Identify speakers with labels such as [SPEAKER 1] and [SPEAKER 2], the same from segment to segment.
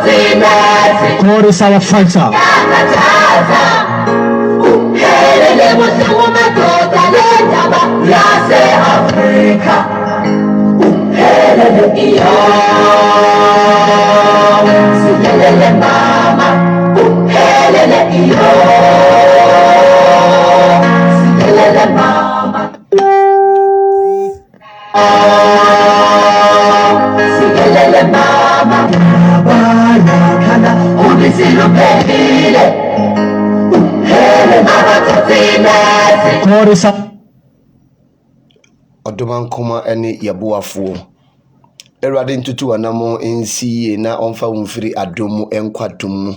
[SPEAKER 1] God is our fighter. God is our
[SPEAKER 2] Odoman koma ene yabuafuo. Erade ntutu anamo ensiye na onfa wumfiri adomu enkwadomu.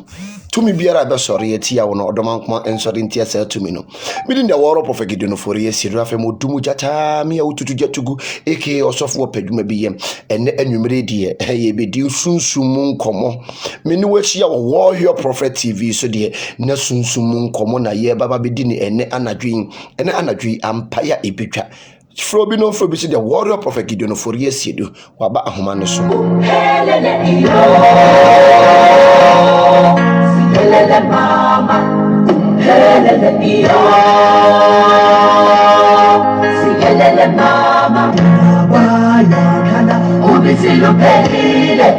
[SPEAKER 2] Tumi biara be sori etia wono odoman koma ensori ntia sa tumi no. Midin the war of Gideon for yes, Rafa Modumu Jata, mi ututu jatugu, aka osofo peduma biye, ene enumere die, ye be di sunsumun komo. Minuwechi ya warrior prophet TV so die, na sunsumun komo na ye baba bedini ene anadwin ampaya ebetwa. Frobi no frobi si the warrior prophet Gideon for yes yedu, waba ahoma no so. Helele mama, helele mama, waya kana ubisilu pelile.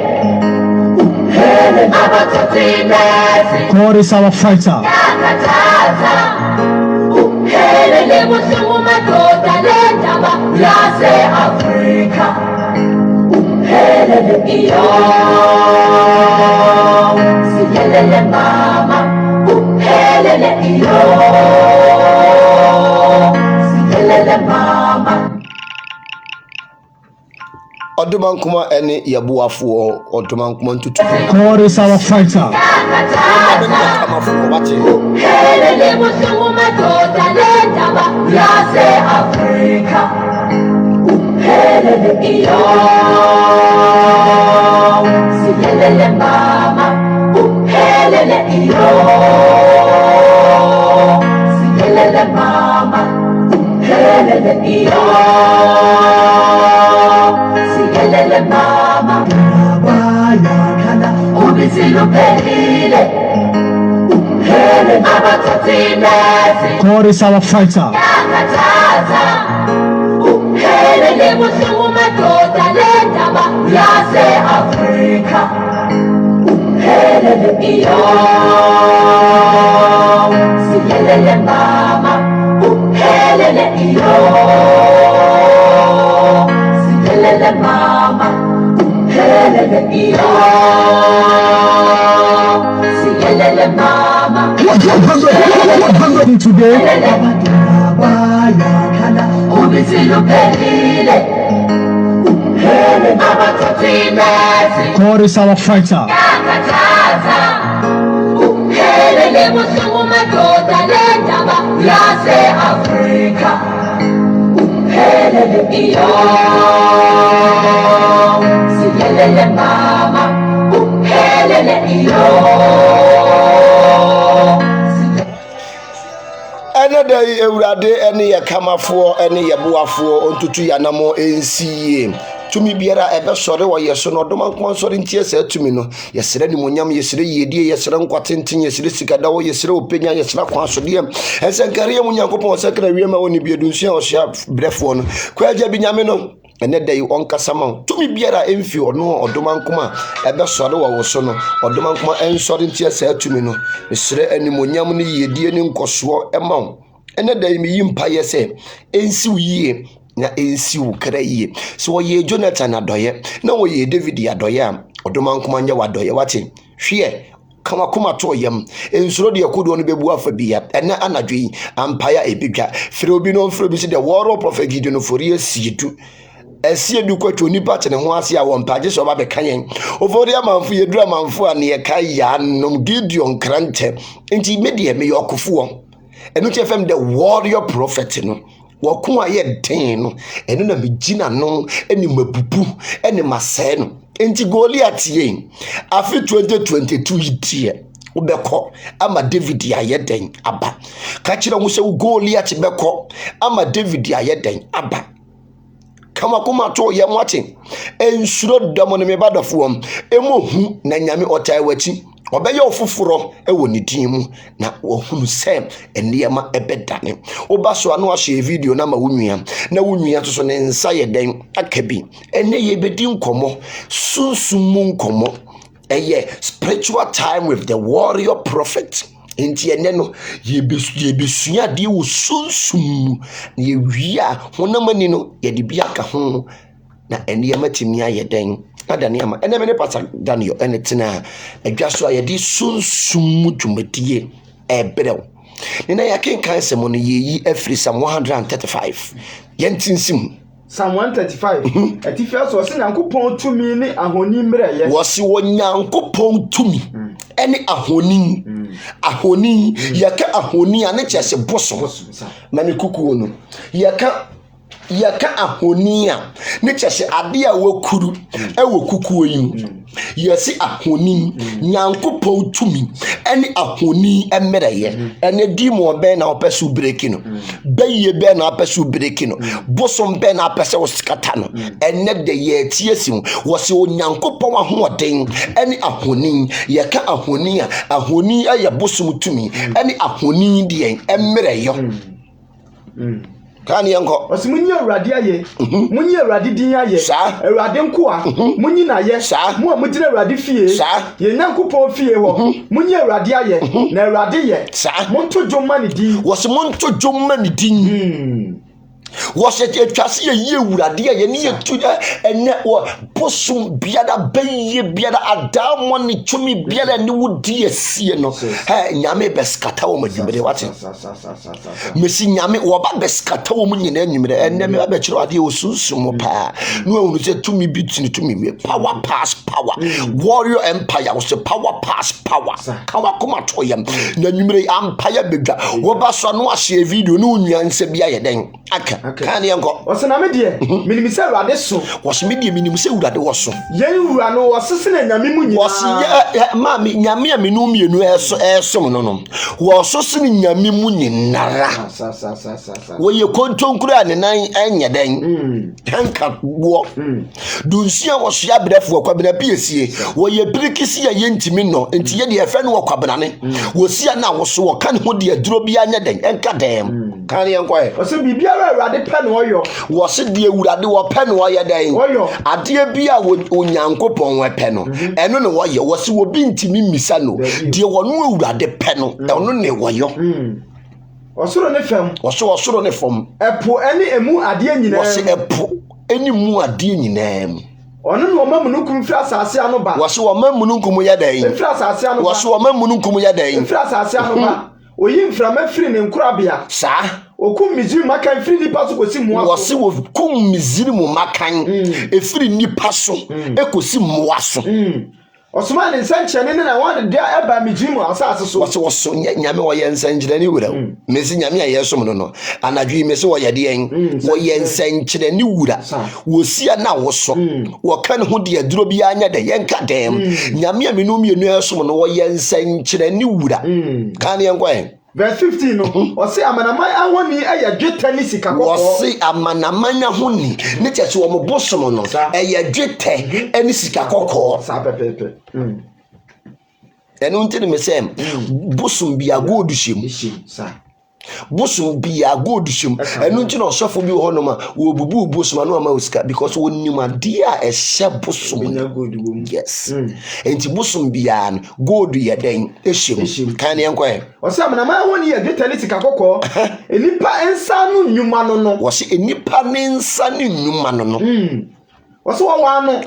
[SPEAKER 2] God is our fighter. Helele musuma tota lentaba yase Afrika. Helele helele mama, helele helele mama. Odoman kuma ene yabuafuo, odoman kuma ntutu.
[SPEAKER 1] God is our fighter.
[SPEAKER 2] Helele musuma tota lentaba yase Afrika. Helele helele mama. Helele mama, helele mama, waya kana ubisilu pelile.
[SPEAKER 1] God is our fighter.
[SPEAKER 2] Helele musuma tota lentaba yase Afrika. Helele mama, helele mama, helele mama.
[SPEAKER 1] Today, God is our fighter.
[SPEAKER 2] Helele musuma tota lentaba yase Afrika. Helele mama, helele ene day ewurade ene ye kamafo ene ye boafo ontutu yanamo ensiye. Tumi biara ebe sore wo yeso no doma nko sore ntie sa tumi no yesere ni monyam yesere yedie yesere nkwatenten yesere sikadawo yesere openya yesere kwansode ensenkare mu nyankopon sekra wiema woni biedunsu a ohia brefo no kwaja binyame no ene day onkasama tumi biara emfi ono odoma nkoma ebe sore wo wo so no odoma nkoma ensore ntie sa tumi no yesere animonyam ni yedie ni nkoso ema ene day mi yimpa yese ensi wiye na ensi ukrai so ye Jonathan adoye na wo ye David adoye a odoma nkoma nya wadoye wate hwe kama kuma to yam ensuro de yakodo no bebu afa bia ene anadwi ampaya ebidwa fere obi no fere obi se de warrior prophet Gideon for ye siedu esie du kwatwo nipa tene ho ase a wompaje so ba be kanyen ofori amanfo ye dura manfo a ne ye kai ya nom Gideon krante enti medie me yokofo enu chefem the warrior prophet no wakun aye den no enu na megina no eni mabubu eni masɛ no enti Goliath ye afi 2022 yidie ubeko ama David aye den aba ka kire wo sɛ Goliath beko ama David aye den aba kama kuma to ye mwate ensuro damo ne mebadofo emohu na nyame otai wachi obeye ofufuro ewo ne din mu na wohunu sem enema ebedane oba so ano ahye video na ma wonua na wonua to so ne nsa ye den akabi ene ye bedi nkomo sunsumu nkomo eye spiritual time with the warrior prophet enti ene no ye besua de wo sunsum ye wia honamani no ye de bia ka ho na ene matimi aye den adaniama ene me ne pastor Daniel ene tena adwaso aye de sunsum dwumadie ebrew nina yakenkan semo no yeyi afri Psalm 135 yentinsim
[SPEAKER 3] Psalm 135 etifia so se Nyankopon tumi ne ahoni mreye
[SPEAKER 2] wose wo Nyankopon tumi ene ahoni ahoni yaka ahoni ane kyese boso na me kukuo no yaka ahoni a ne kyese ade a wakuru ewo kukuo yi yesi ahoni Nyankopon tumi ene ahoni emreye ene di mo be na opesu breki no beye be na opesu breki no bosom be na apese wo skata no ene de ye tiesim wo se Nyankopon ahoden ene ahoni yaka ahoni a ahoni aye bosom tumi ene ahoni de emreyo kan yanko
[SPEAKER 3] osimunyi awrade aye munyi awrade din aye awrade nkoa munyi na ye mo amudire awrade fie ye Nyankopon fie ho munyi awrade aye na awrade ye monto jomma ni din
[SPEAKER 2] wose monto jomma ni din wose etwase ye awrade aye ni ye tu ene wo posum biada beye biada adamo ni tumi biada ni wudi asie no nyame beskata wo madwumere wate mesi nyame wo ba beskata wo nyina anwumere enne me ba kiro ade osunsumo pa no ehunu se tumi bitini tumi we power pass power warrior empire wo se power pass power kawa kuma toyam na anwumere empire bedwa wo ba so no ahye video no nwanse bia ye den aka kan yanko
[SPEAKER 3] wose na me de minimisa awrade so
[SPEAKER 2] wose me de minimisa awrade wo so
[SPEAKER 3] yen wura no wose se na nyame mu nyina
[SPEAKER 2] wose ma me nyame a menu mienu eso no wo so se nyame mu nyinara wo ye kontonkuru ane nan anya den tanka wo dunsia wo so ya brefo kwabena piesie wo ye pirikisi ya yentimi no enti ye de efe no kwabena ne wo sia na wo so wo kan ho de aduro bia anya den enka dem kan ye nkwae
[SPEAKER 3] wose bibiara awrade pe no oyo
[SPEAKER 2] wose de awurade wo pe no oye den ade bia wo Nyankopon we pe no eno ne wo ye wose wo bi ntimi misa no de wo no awurade pe no eno ne wo yo
[SPEAKER 3] osoro ne fam
[SPEAKER 2] osoro ne fam
[SPEAKER 3] epo ene emu ade nyina
[SPEAKER 2] wose epo eni mu ade nyina mu
[SPEAKER 3] ono no mamununkum fira asase ano ba
[SPEAKER 2] wose wo mamununkum ya dan
[SPEAKER 3] fira asase ano ba
[SPEAKER 2] wose wo mamununkum ya dan
[SPEAKER 3] fira asase ano ba oyi mframa firi ne nkurabia
[SPEAKER 2] sa
[SPEAKER 3] okum miziri makan firi nipa so kosi muaso
[SPEAKER 2] wose wo kum miziri mu makan efiri nipa so ekosi muaso
[SPEAKER 3] osuma ne sanchene ne na wan de aba mijimu asase so
[SPEAKER 2] wose nyame wo yensanchire ni wura mesi nyame ayesom no anadwi mesi wo yede en wo yensanchire ni wura wo sia na wo so wo kan ho de aduro bi anya de yenka dem nyame a menu mienu yesom no wo yensanchire ni wura kan yenkwa
[SPEAKER 3] verse 15 no wose amanaman ahoni aya dwetani sika kokko
[SPEAKER 2] wose amanaman ahoni ne cheche wo mobosom no aya dwete ani sika kokko
[SPEAKER 3] sa pepepe
[SPEAKER 2] enu ntini mesem bosom bia gold shem
[SPEAKER 3] sa
[SPEAKER 2] bosom bia gold shem enu ntini osofo bi ho no ma wo bubu bosom no ma usika because wonnim ade a ehye bosom yes enti bosom bia gold ye den ehye kan ye nkwa
[SPEAKER 3] wose amanaman ahoni ya dwetani sika kokko enipa ensa no nnwuma no
[SPEAKER 2] wose enipa ne nsa ne nnwuma no
[SPEAKER 3] wose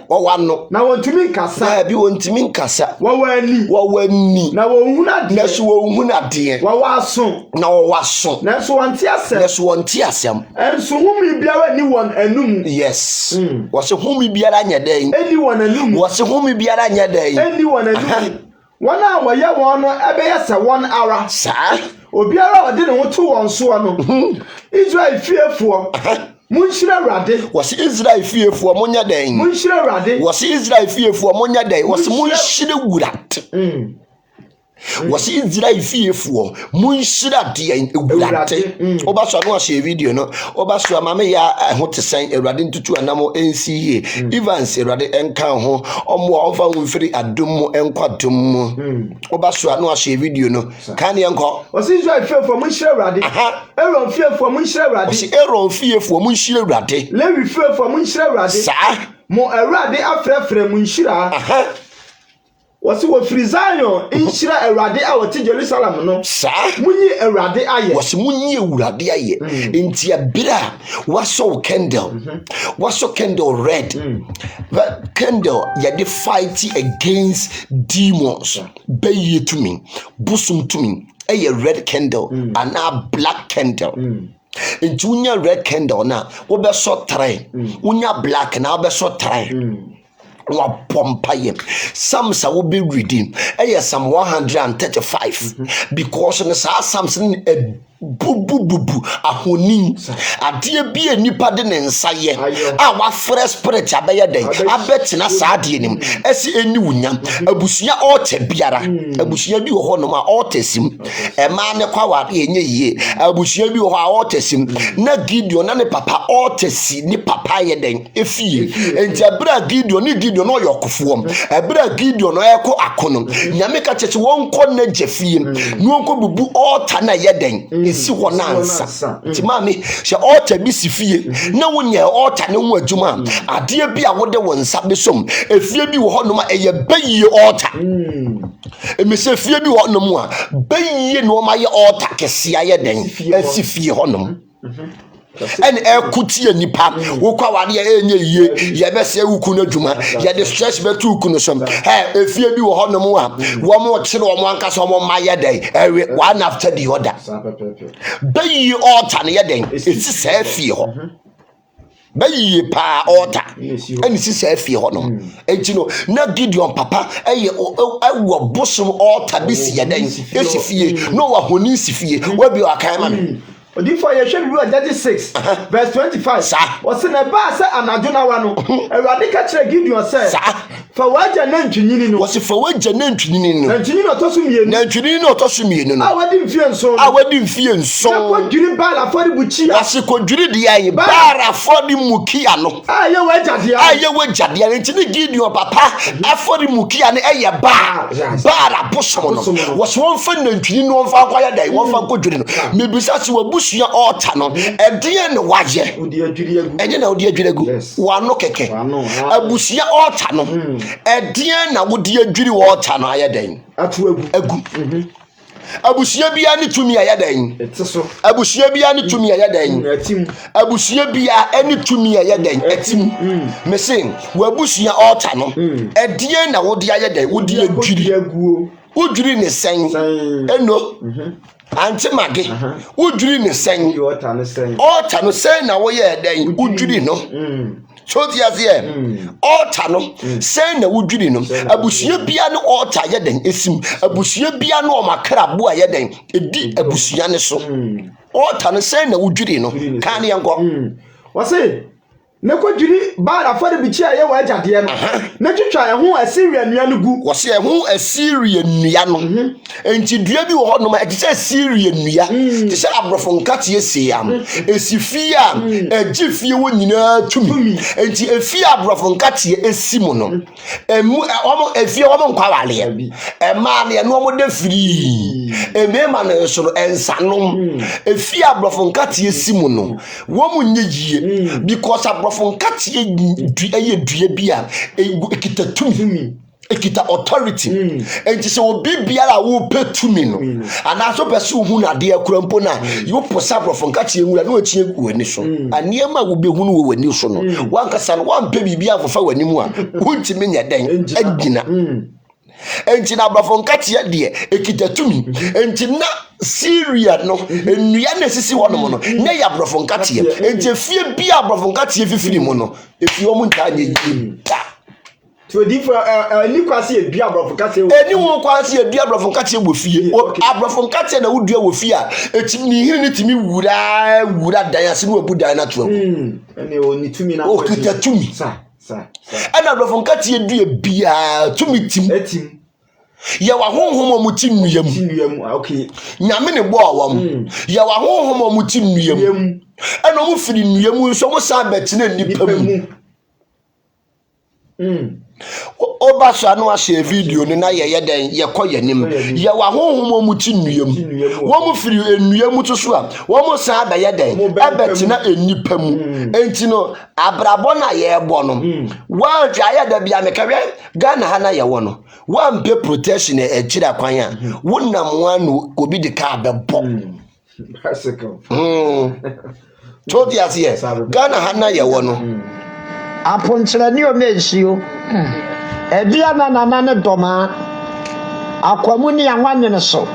[SPEAKER 3] wawano na wontumi nkasa
[SPEAKER 2] na bi wontumi nkasa
[SPEAKER 3] wawani na wohunade
[SPEAKER 2] na so wohunade
[SPEAKER 3] wawaso
[SPEAKER 2] na wawaso
[SPEAKER 3] na so wanti asem enso humi biara ni won anum
[SPEAKER 2] yes wose humi biara nya den
[SPEAKER 3] eni won anum
[SPEAKER 2] wose humi biara nya den
[SPEAKER 3] eni won anum wana waye wono ebeye se 1 hour
[SPEAKER 2] sa
[SPEAKER 3] obiara ode ne ho to won so no Israel fiefo munshira awrade
[SPEAKER 2] wose Israel fiefo monya den
[SPEAKER 3] munshira awrade
[SPEAKER 2] wose Israel fiefo monya den wose munshire wurat was Israel fearful, Munshira dear Urate. Obaso no share video no. Obaso mama ya I want to sign a radin to anamo NCA. Even say radi enkan ho omo over wifri adumo enkwadum. Obaso no share video no. Kan yanko.
[SPEAKER 3] Was Israel fearful Munshira radi. Aaron fearful Munshira radi.
[SPEAKER 2] Was Aaron fearful Munshira radi.
[SPEAKER 3] Levi fearful Munshira radi.
[SPEAKER 2] Sa
[SPEAKER 3] mo erade afrefre Munshira. Wasi wo frizayon inshira erade a wote Jerusalem no
[SPEAKER 2] sa
[SPEAKER 3] munyi erade aye
[SPEAKER 2] wasi munyi erade aye enti abira waso candle red that candle ya dey fight against demons baye to me busum to me a red candle and a black candle enti unya red candle na wo be so try unya black na wo be so try wa pompaye Psalms will be reading Psalm 135 because in the Psalms bubu ahoni ade bia nipa de ne nsaye a wa fresh spirit abeye den abetina saade nim esi eni wunyam abusua altar biara abusua bi wo ho no ma altar sim ma ne kwa wa enye yie abusua bi wo ho altar sim na Gideon na ne papa altar si ni papa ye den efie enti abra Gideon no yokofo abra Gideon no ekọ akono nyame ka cheche won kọ na jefie no won bubu altar na ye den si wonansa ti mami she altar bi sifie na wonye altar ne ho adwuma ade bi a wode wonsa besom efie bi wo honom a eye bayi altar emise fie bi wo honom a bayi no ma ye altar kese aye den asifie honom and ekuti nipa wo kwa wade enye yie ye bese wuku na dwuma ye de stress betu wuku no som efie bi wo honom a wo mo kire wo mo anka so mo ma ye den one after the other bayi altar ne ye den esi sa fie ho bayi pa altar eni si sa fie ho no enti no na Gideon papa eye wo bosom altar bi si ye den esi fie no wa honi si fie wa bi akan ma me
[SPEAKER 3] Odifo ye hwe bi Judges 6 verse 25 wose na ba se anadwona wa no Awurade ka kire Gideon se fa waja na ntwinini no
[SPEAKER 2] wose fa waja na ntwinini no
[SPEAKER 3] ntwinini otoso mienu
[SPEAKER 2] na ntwinini no otoso mienu no
[SPEAKER 3] awadi mfie nso ko dwiri bala afori buchi
[SPEAKER 2] wose ko dwiri de aye bara afori mukia no
[SPEAKER 3] aye
[SPEAKER 2] wajade ntini Gideon papa afori mukia no eye bara bosom no wose won fa na ntwinini no fa kwaya dai won fa ko dwiri no mebisa se wabusua altar no edie ne waje ede na odi adwiregu wano keke abusua altar no edie na wodi adwiri altar no ayeden
[SPEAKER 3] atu
[SPEAKER 2] agu abusua bia ne tumi ayeden
[SPEAKER 3] eteso
[SPEAKER 2] abusua bia ne tumi ayeden
[SPEAKER 3] atim
[SPEAKER 2] abusua bia ene tumi ayeden atim mesin wabusua altar no edie na wodi ayeden wodi adwiri
[SPEAKER 3] aguo
[SPEAKER 2] udwiri ne sen eno anti mage udwiri ne sen altar no sen na wo ye den udwiri no so ti azie altar no sen na udwiri no abusua bia ne altar ye den esim abusua bia no omakrabo a ye den edi abusua ne so altar no sen na udwiri no kan ne yanko
[SPEAKER 3] wase ne ko dwiri ba afare bichi aye wa agade no na twitwa ho Assyria nua no gu
[SPEAKER 2] wose ho Assyria nua no enti dua bi wo ho no ma eti Assyria nua ti se abrofo nkate esiam esifia agifie wo nyina tumi enti efia abrofo nkate esimu no emu omo efie omo nkwa wale ema ne no omo da firi emema no so ensanom efia abrofo nkate esimu no wo mu nyeyie because fonkati dua bia ekita tumi ekita authority enti se obi biara wo petumi no ana so pese hu na de akurampo na yo posa fonkati enwura na ochi egu ani so aniema wo behunu wo wani so no wankasa no wampe bibia afofa wani mu a wuntimi nya den agina enti na fonkati de ekita tumi enti na Syria no enua na sisi wono no na ya brofonkate enti fie bia brofonkate fifiri mu no efi omu ntanye yi
[SPEAKER 3] to di for ni kwase edua brofonkate
[SPEAKER 2] eni wo kwase edua brofonkate wo fie abrofonkate na wodua wo fie a etimi ni hiri ni timi wura dan ase no abu dan na to
[SPEAKER 3] eni oni tumi na
[SPEAKER 2] o kita tumi
[SPEAKER 3] sa
[SPEAKER 2] ana brofonkate edua bia tumi tim Ye wa honhom omuti nnuyam.
[SPEAKER 3] Okay.
[SPEAKER 2] Nyame ne bo awom. Ye wa honhom omuti nnuyam. Eno mu firi nnuyam nso mo sa betina nipa mu. Oba so no ahye video ni na ye den ye koye nim ye wa honhom omuti nnuyam wo mu firi nnuyam to so a wo mu sa ba ye den ebetina enipa mu enti no abrabo na ye bo no wa twa ye da bia mekawe Ghana ha na ye wo no wa mpe protection e kira kwan a wonnam wanu obi de ka bebo
[SPEAKER 3] bicycle
[SPEAKER 2] todi asiye Ghana ha na ye wo no
[SPEAKER 4] aponchira ni o menshio ebia na ne doma akwamu ni anwanne ne so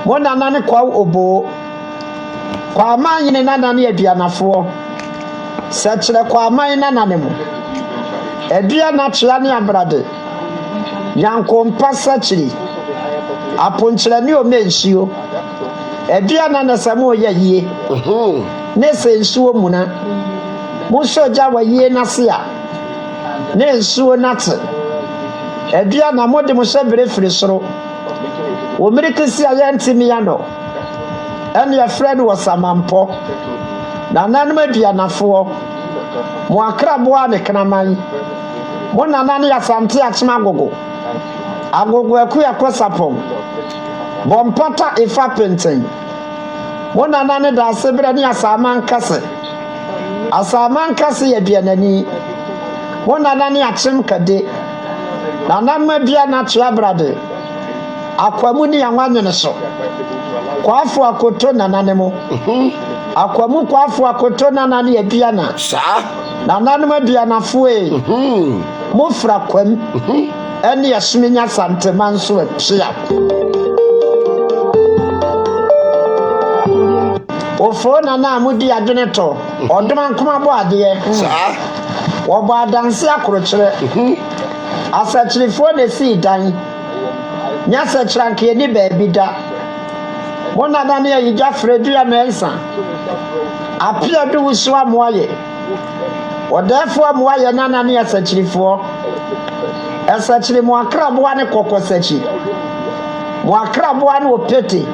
[SPEAKER 4] mo na ne kwa obo kwa amanyi ne na ne aduanafo sechire kwa amanyi na ne mo ebia na twa ne abrade yankompa sechiri aponchira ni o menshio ebia na samo ye yie ne sensuo muna mo soja wa yie na se a ne nsuo nate edua na mode mo sebere firi soro wo mirikisi aye ntimi ya no ene ya friend wo samampo na nanom aduanafo mo akrabo a ne knaman mo nanane ya sante achima agogo aku ya kwasapom bompata ifa penten mo nanane da sebere ne asaman kase ya bianani Mona nani achim kade na namma bia na tua brade akwamu ni anwanyo ne so kwafu akoto na nanemo akwamu kwafu akoto na nani ebia na
[SPEAKER 2] sa
[SPEAKER 4] na nanma bia na foe mufra kwam ene yasumenya santeman so apia ofo na amudi adene to odoma nkoma bo ade
[SPEAKER 2] sa
[SPEAKER 4] Oba adanse akorokere asachirifo ne si dan nya sachiranke ni baabi da mona na ne yija fredu ya mensa apia du wusu amoaye odafo amoaye na ne asachirifo asachiri mo akrabo ane kokosachi mo akrabo ane opete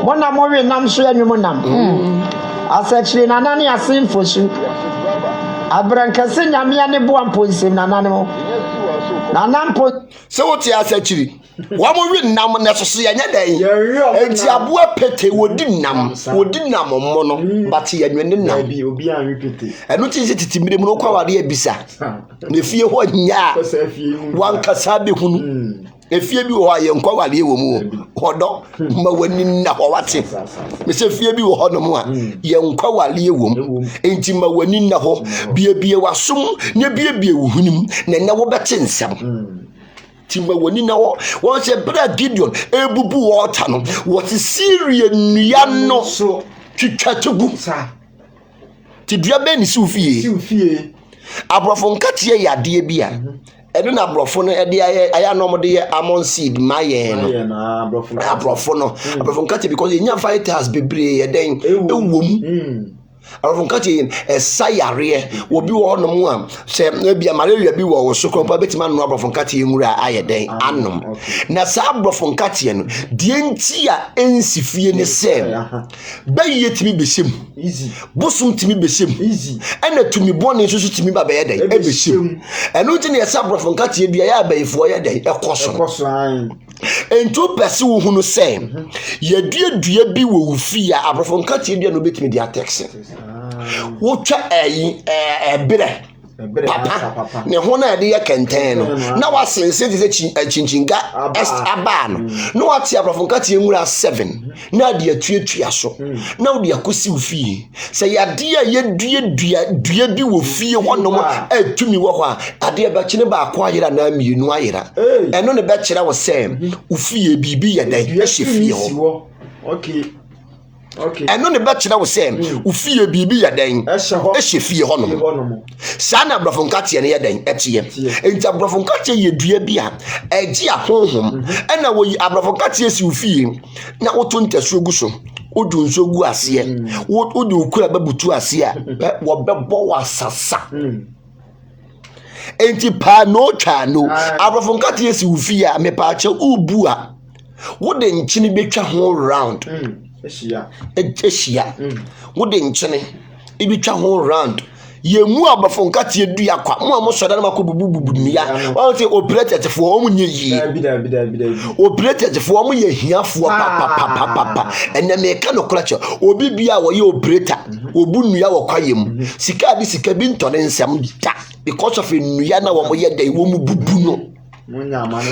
[SPEAKER 4] mona mo we nam so anwum nam asachiri na ne asinfosu Abrankase nyamia ne bo amponsim nananemo nanampo
[SPEAKER 2] se woti asachiri wa mo wi nam na so ye nya dan enti abo apete wodi nam mo no but ye nwene nam
[SPEAKER 3] bi obi an repete
[SPEAKER 2] eno ti titimire mu no kwa ware abisa na fie ho nya wan kasa be hunu efie bi wo aye nkwa wale wo mu hodo ma wani na ho wate me se fie bi wo ho no mu a ye nkwa wale wo mu enti ma wani na ho bie wasum ne bie wo hunim na wo bete nsam timba wani na wo se bra Gideon ebubu water no what Syria nua no so twitwatugu sa ti dua be ni sufie abrofo nkatie yade bia eno na abrofo no ede aya no de amon seed maye no abrofo no abrofo nkatie because enya fighters bebre eden ewom Arofon kati sayare obi wo no mu a se bia malaria bi wo so krompa betima no arofon kati nwura ayeden anom na sa arofon kati no de enti a ensifie ne se baye timi besem easy bosum timi besem easy ena tumi bone so timi ba baye den e besem eno ti ne sa arofon kati bia ya bayefo ye den ekoso ento pese wo hunu se ye dua bi wo fi a arofon kati dua no betimi dia text wotwa ebere papa ne ho na de ye kenten no na wasense de chinchinga aba no wati abrofo tie nwura 7 na de atuatua so na wo de akosi wo fie se ya de ye dua bi wo fie honom atumi wo ho a ade ba kine ba akwa ayira na mienu ayira eno ne be kire wo se wo fie bibi ye da ehye fie ho
[SPEAKER 3] okay
[SPEAKER 2] eno ne be kire wo se wo fie bibi ya dan ehye fie honom sana abrofo tie ne ya dan etie enti abrofo tie ye dua bi a eji ahonhom ena wo yi abrofo tie si wo fie na woto ntasu gu so odu nso gu ase odu okura babutu ase a wo bebo wasasa enti pa no twa no abrofo nkate yesi ufia me pa che ubu a wo de nchini betwa ho round ehia wo de nchini ibetwa ho round yemu abrofo nkate edua kwa mo amosoda na makobububu nia won say operated for omu nye yi operated for omu ye hiafo papa enne me ka no kolache obi bia wo ye operator obu nua wo kwayem sika bi ntone nsem da because of nua na wo mo ye dai wo mu bubu no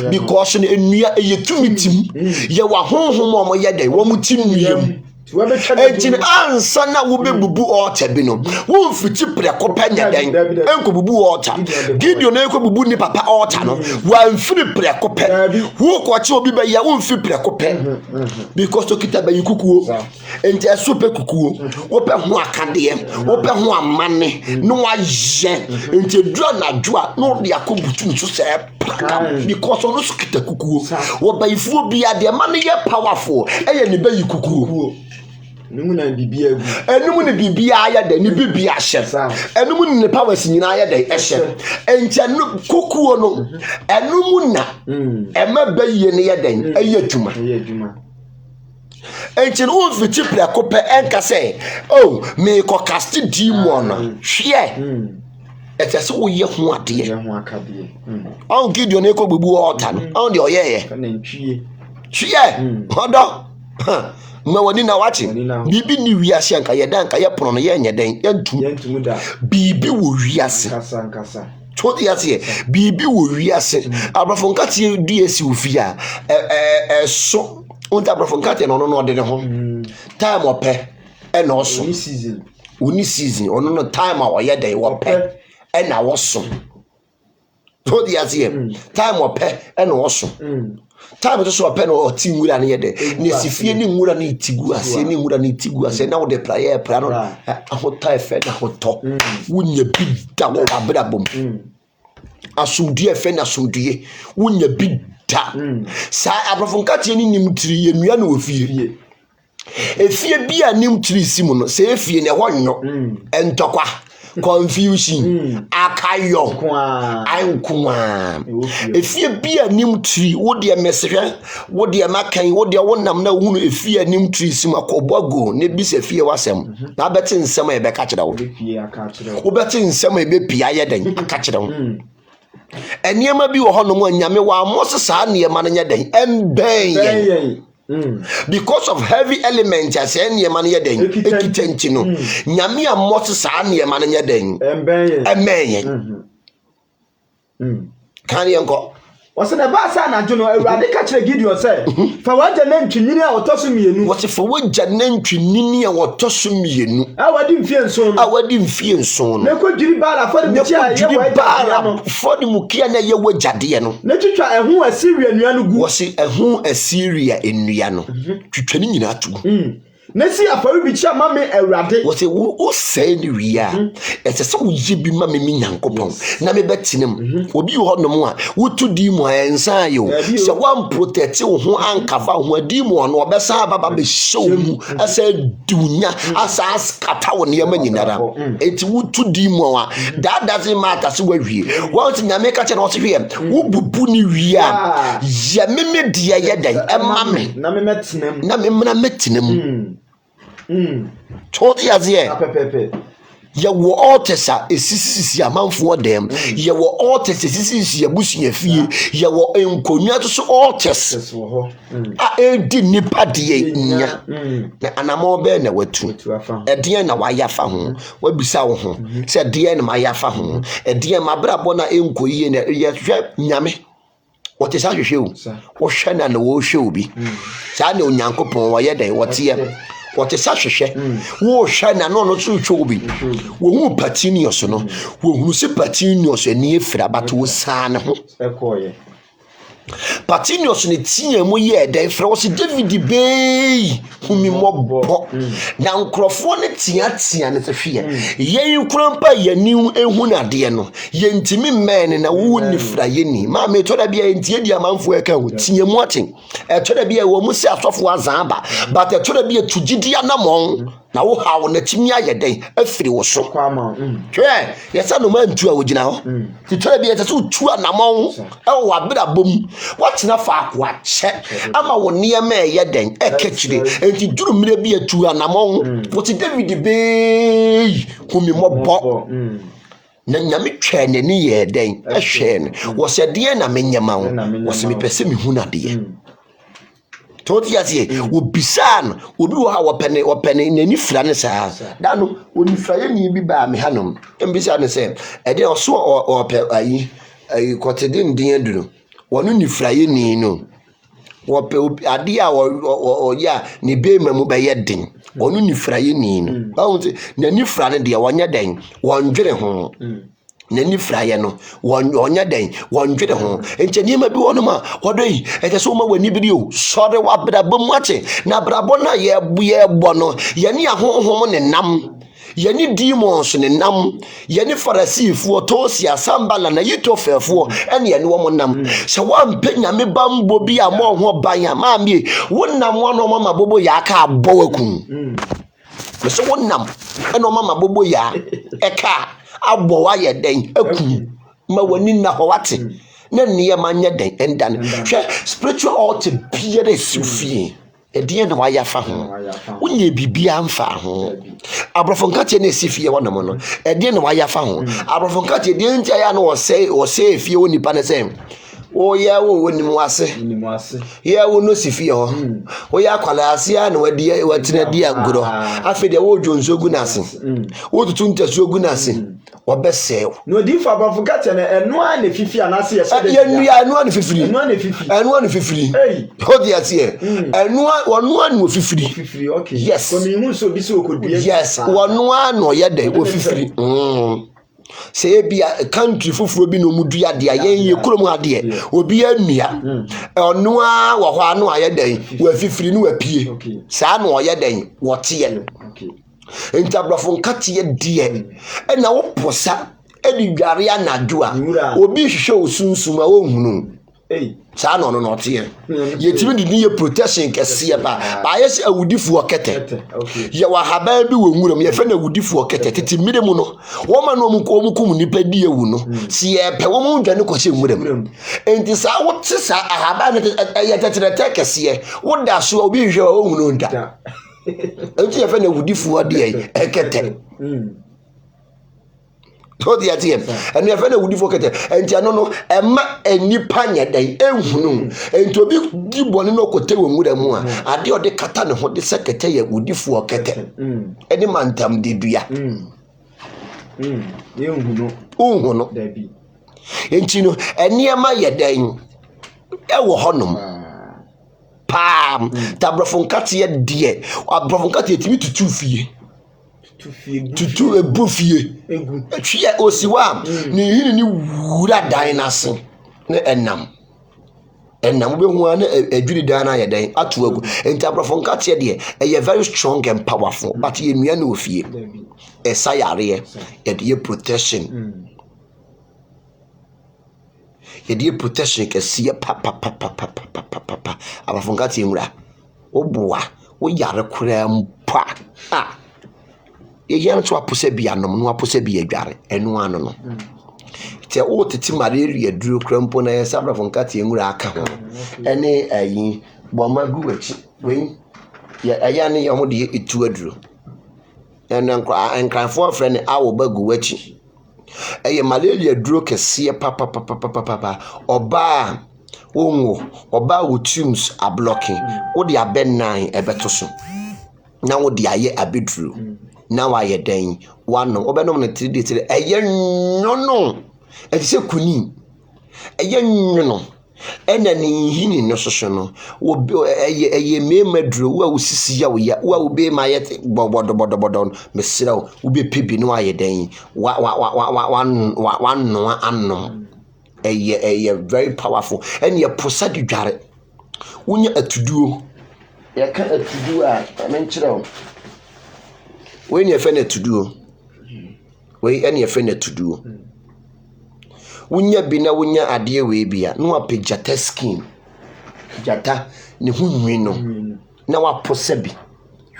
[SPEAKER 2] because nua eyetumitim ye wa honhom wo mo ye dai wo mu tim nuam Engine answer na wo be bubu altar bi no wo mfiti preko panya den enko bubu altar Gideon na enko bubu ni papa altar no wa mfiri preko pe wo ko che obi be ya wo mfiri preko pe because to kita be kukuo enti asope kukuo wo pe ho akade wo pe ho amane no wa je enti dua na dua no de akobutu so se because ono so kita kukuo wo ba ifuo bia de mane ye powerful eye ne be kukuo
[SPEAKER 3] Numu na bibia gu.
[SPEAKER 2] Enumu ni bibia aya de ni bibia hye. Enumu ni powers nyina aya de ehye. Enche no kokuo no enumu na ema baye ne ye den ayaduma. Enche no fiti preko pe enka say oh me ko cast demon no hwe. Etese wo ye ho ade.
[SPEAKER 3] Ye ho akade.
[SPEAKER 2] On Gideon ekọ gbebu altar no. On de oyeye.
[SPEAKER 3] Ka na ntwie.
[SPEAKER 2] Hwe. Hodo. Ma wani na wachi bibi ni wiase anka ye dan ka ye pono no ye nye den yentum
[SPEAKER 3] da
[SPEAKER 2] bibi wo wiase
[SPEAKER 3] nkasa
[SPEAKER 2] chodi yase bibi wo wiase abrafo nkate du esi ofia so unta abrafo nkate no de ne ho time ope e na oso oni season ono no time a ye den wo pe e na wo so chodi yase time ope e na oso time to so pen o ti nwura na yede ne sifie ni nwura na itigu ase ni nwura na itigu ase na wo de prayer no ahota efe na hoto wunya bidda wo abrabom asumdue efe na asumdue wunya bidda sa abrafo nkate ni nimtiri yenua na ofie efie bia nimtiri simu no se efie ne ho nyo entokwa confusion akayo ankwa efie bia nimtri wo de mesehwe wo de makan wo de wonam na hunu efie nimtri sim akobogo ne bi se fie wasem na beti nsem e be ka kire wo beti nsem e be pia ye den ka kire wo eniema bi wo hono mu anyame wa mosesa niema na nya den emben because of heavy elements as any man yeden ekitenchi no nyame amot saa ne man yeden emben kan yenko
[SPEAKER 3] wose na ba sa na dwo awurade ka kire Gideon say fa waja na ntwinini a wotoso mienu
[SPEAKER 2] wose fa waja na ntwinini a wotoso mienu
[SPEAKER 3] awadi mfie nson
[SPEAKER 2] no
[SPEAKER 3] ne ko dwiri bara fa de mukia ye waja no
[SPEAKER 2] fa de mukia na ye wajade no
[SPEAKER 3] ne twitwa ehu Assyria nua no gu
[SPEAKER 2] wose ehu Assyria enua no twitwa ni nyina atu
[SPEAKER 3] Nesi afaru bi chia mame awurade
[SPEAKER 2] wose wo say ni wia etese wo ye bi mame mi nyankopon na me betinem obi ho no mo a wotu di mo ensan yo se wan protect wo ho ankava ho di mo no obesa baba be show mu asa dunya asa skata wo ne ma nyinara eti wotu di mo a that doesn't matter so wa wie won ti nyame ka che no so hwe wo bubu ni wia ye meme dia ye dan emame
[SPEAKER 3] na me metinam
[SPEAKER 2] na me mna metinam Toti azie ye wo altars esisisi amanfo dem ye wo altars esisisi abusuya fie ye wo enkonua to so altars edi nipa de nya na anamo be na watu edien na wayafa ho wabisa wo ho se edien na mayafa ho edien mabrabo na enkoyie na ye hwe nyame wote sa hwehwe wo hwe na wo hwe obi sa na onyankopon wo ye den wote wote sa hwehwe wo hwe na no so hwe obi wo hu patinios no wo hu se patinios ani efira bato wo san ho
[SPEAKER 3] ekoye
[SPEAKER 2] patinios ne tia mu ye den fra wo se David bey humi mobo na nkrofo ne tia ne hwe ye nkurampa yani ehu na de no ye ntimi men na wo ni fra ye ni ma me to da bia ntie di amanfo eka ho tia mu aten e to da bia wo mu se asofo azan ba but e to da bia tugidi anamon na wo hawo na timi ayeden afiri wo so hwe yesa no mantu a wogina ho titore bi yesa so tu anamon e wo abira bom watena fa akwa che ama wo niema eyeden ekechire enti duru mire bi atu anamon wo ti David be kumi mobo na nyame twa nani ye den ehwe no wo se de na menyama wo se mi pese mi hu na de toti asie obisan obi wo ha wopene nani fra ne saa da no oni fra ye ni bi ba me hanom embisa ne se e de oso ope ayi kotedin din aduro wonu ni fra ye ni no wope ade a o ya ni be mamu be ye den wonu ni fra ye ni no bawo se nani fra ne de wonya den wondwere ho nani fraye no wonya den wondwere ho enche niema bi wono ma wodoi ete so ma wani bi o sore wa brabo mu ache na brabo na ye bo no ye ni ahohom ne nam ye ni demons ne nam ye ni farasifu otosi asambala na yitofefo ene ye ni wo nam se wa mpenya me bambo bi a mo ho ban ma me wonam wono mama bobo ya aka abowakun so wonam eno mama bobo ya eka abo wa ye den aku ma wani na ho wate na niye ma nya den endan hwe spiritual altar biere sufie edie na wa ya fa ho unye bibia mfa ho abrofonkate na sifie wonam no edie na wa ya fa ho abrofonkate die ntia ya na wo se fie woni pa na se o ya wo woni mu ase ya wo no sifie ho o ya kwala ase a na wadi watina di aguro afi de wo jonsogu na ase wo tutu ntasogu na ase wobese
[SPEAKER 3] no di fa abrofonkate na eno a na fifi anase ye se de
[SPEAKER 2] ya nua eno na fifiri eno na fifiri hodi ase eno wonu anu fifiri
[SPEAKER 3] okay
[SPEAKER 2] yes
[SPEAKER 3] ko mi hu so bi so okodua
[SPEAKER 2] yes wonu anu ye de wo fifiri se bia country fufuro bi no mudua de ayen ye kurom ade obi anua onu a wo ho anu aye dan wo fifiri no apie saa no oye dan wo tie entabrafo nkate ye de e na wo posa edi dware anadwo a obi hwehwe osunsum a wo hunu saa no no tie yetimi di ye protection kese ba yes awudifu okete ye wa haba bi wo nwuram ye fe na awudifu okete tete mire mu no wo ma no mu kum nipa di ewu no si ye pe wo mu dwane ko che nwuram enti saa wo te saa ahaba na ye tetere kese wo da so obi hwehwe wo hunu nda enti ye fe na awudifu ode ekete todi atie enu ye fe na wudi fokete enti ano no ema enipa nyedai ehunu enti obi di bone no kote wo nwura mu a ade ode kata ne ho de sekete ye wudi fokete eni mantam de dua
[SPEAKER 3] ye
[SPEAKER 2] uhunu
[SPEAKER 3] dabi
[SPEAKER 2] enti no eniema yedan ewo honom pam tabrofonkate ye die abrofonkate etimi tutu fie tutu ebufie twie osiwa ni hini ni wura dan nase ne enam be hu na adwiri dan na yedan atu agu enti abrofonkate de e very strong and powerful but ye nua na ofie esayare ye de protection ye de protection kese pa abrofonkate nwura oboa wo yare kura mpa ye yan to apose bia nom no apose bia adware enu ano no te o tete malaria duro krampo na yesa abrofonkate nwura aka ho ene ayi boma gu wachi we ya aya ne yo de etu aduro enkranfo friend awo bagu wachi eye malaria duro kese papa oba wonwo oba wo tums a blocking wo de aben 9 ebeto so na wo de aye abedru na wa ye dan wano obenom na 3 days eye nyono e se kuni eye nyono ena ni hini no soso no wo eye memadru wa usisi ya wo be ma ye bodo mesira wo be pebi no aye dan wano anno eye very powerful and ye posadi dware wonya atuduo ye ka atuduo a menchira when you find to do we any you find to do wunya bina wunya ade we bia no apejata skin jata ne hunwi no na waposa bi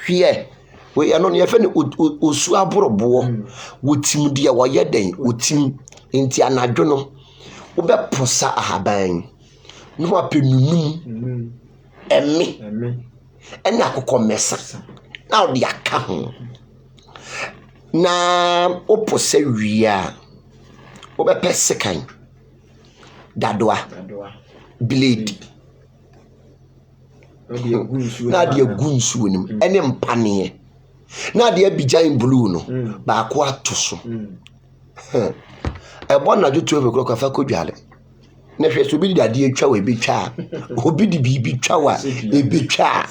[SPEAKER 2] hwie we ano ne yefe ne osu aborobo wotim dia woye den wotim enti anadwo no wo be posa ahaban no apenunum emi ena akokọ mesa na odi aka ho na oposa wia wo be pesekan dadoa blade na de agunsuo nim ene mpane na de abijan blue no ba ko atoso ebo na jotu e ko fa kodwale na hwe so bi de ade atwa we betwa obi de bibi twa wa e betwa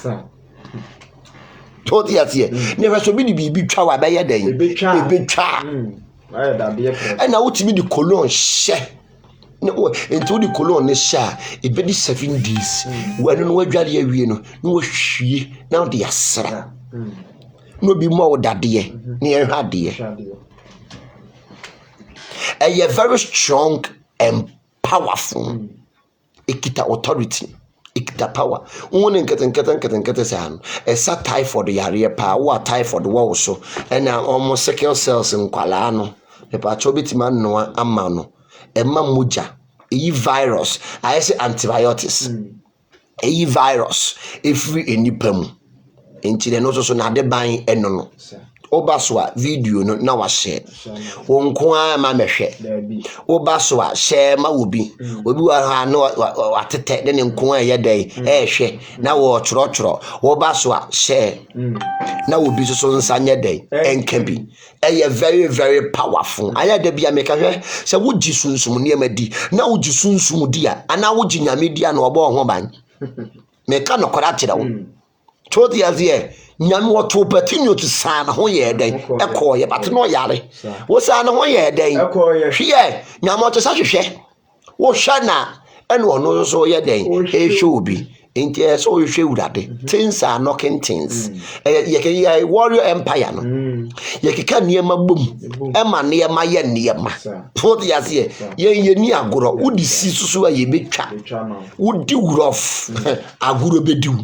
[SPEAKER 2] toti atie na hwe so bi de bibi twa wa ba ye den e betwa aye da be e na wotimi de colon hye no into the colon ne sha e be di 7 days when no wadwale awie no no hwie na de asra no bi mo dade ne ehwade a very strong and powerful ikita authority ikita power won nketen san esa typhoid yare pa wa typhoid wo so na almost sickle cells nkwala no e pa chobitima no ama no emma moja eyi virus I say antibiotics eyi virus every enipam enti de no so na de ban eno no obaswa video no na wa share wonko a ma mehwe obaswa share ma obi wa ha no atete de nko a ye dai hwe na wo choro obaswa share na obi so nsa nye dai enka bi very very powerful aya da bia meka hwe se wo ji sunsum ne amadi na wo ji sunsum di a ana wo ji nyame di a na obo ho ban meka no kora kire wo todi azie nyame woto patinyo to sana ho ye den ekoye but no yare wo sana ho ye den hwe nyame woto sa hwehwe wo hwa na ene ono so ye den e obi enti so hwehwe urade things are knocking things ye warrior empire no ye keka niema bom ema niema ye niema todi azie ye ni agoro wodi si susu a ye betwa wodi wurof agoro bediu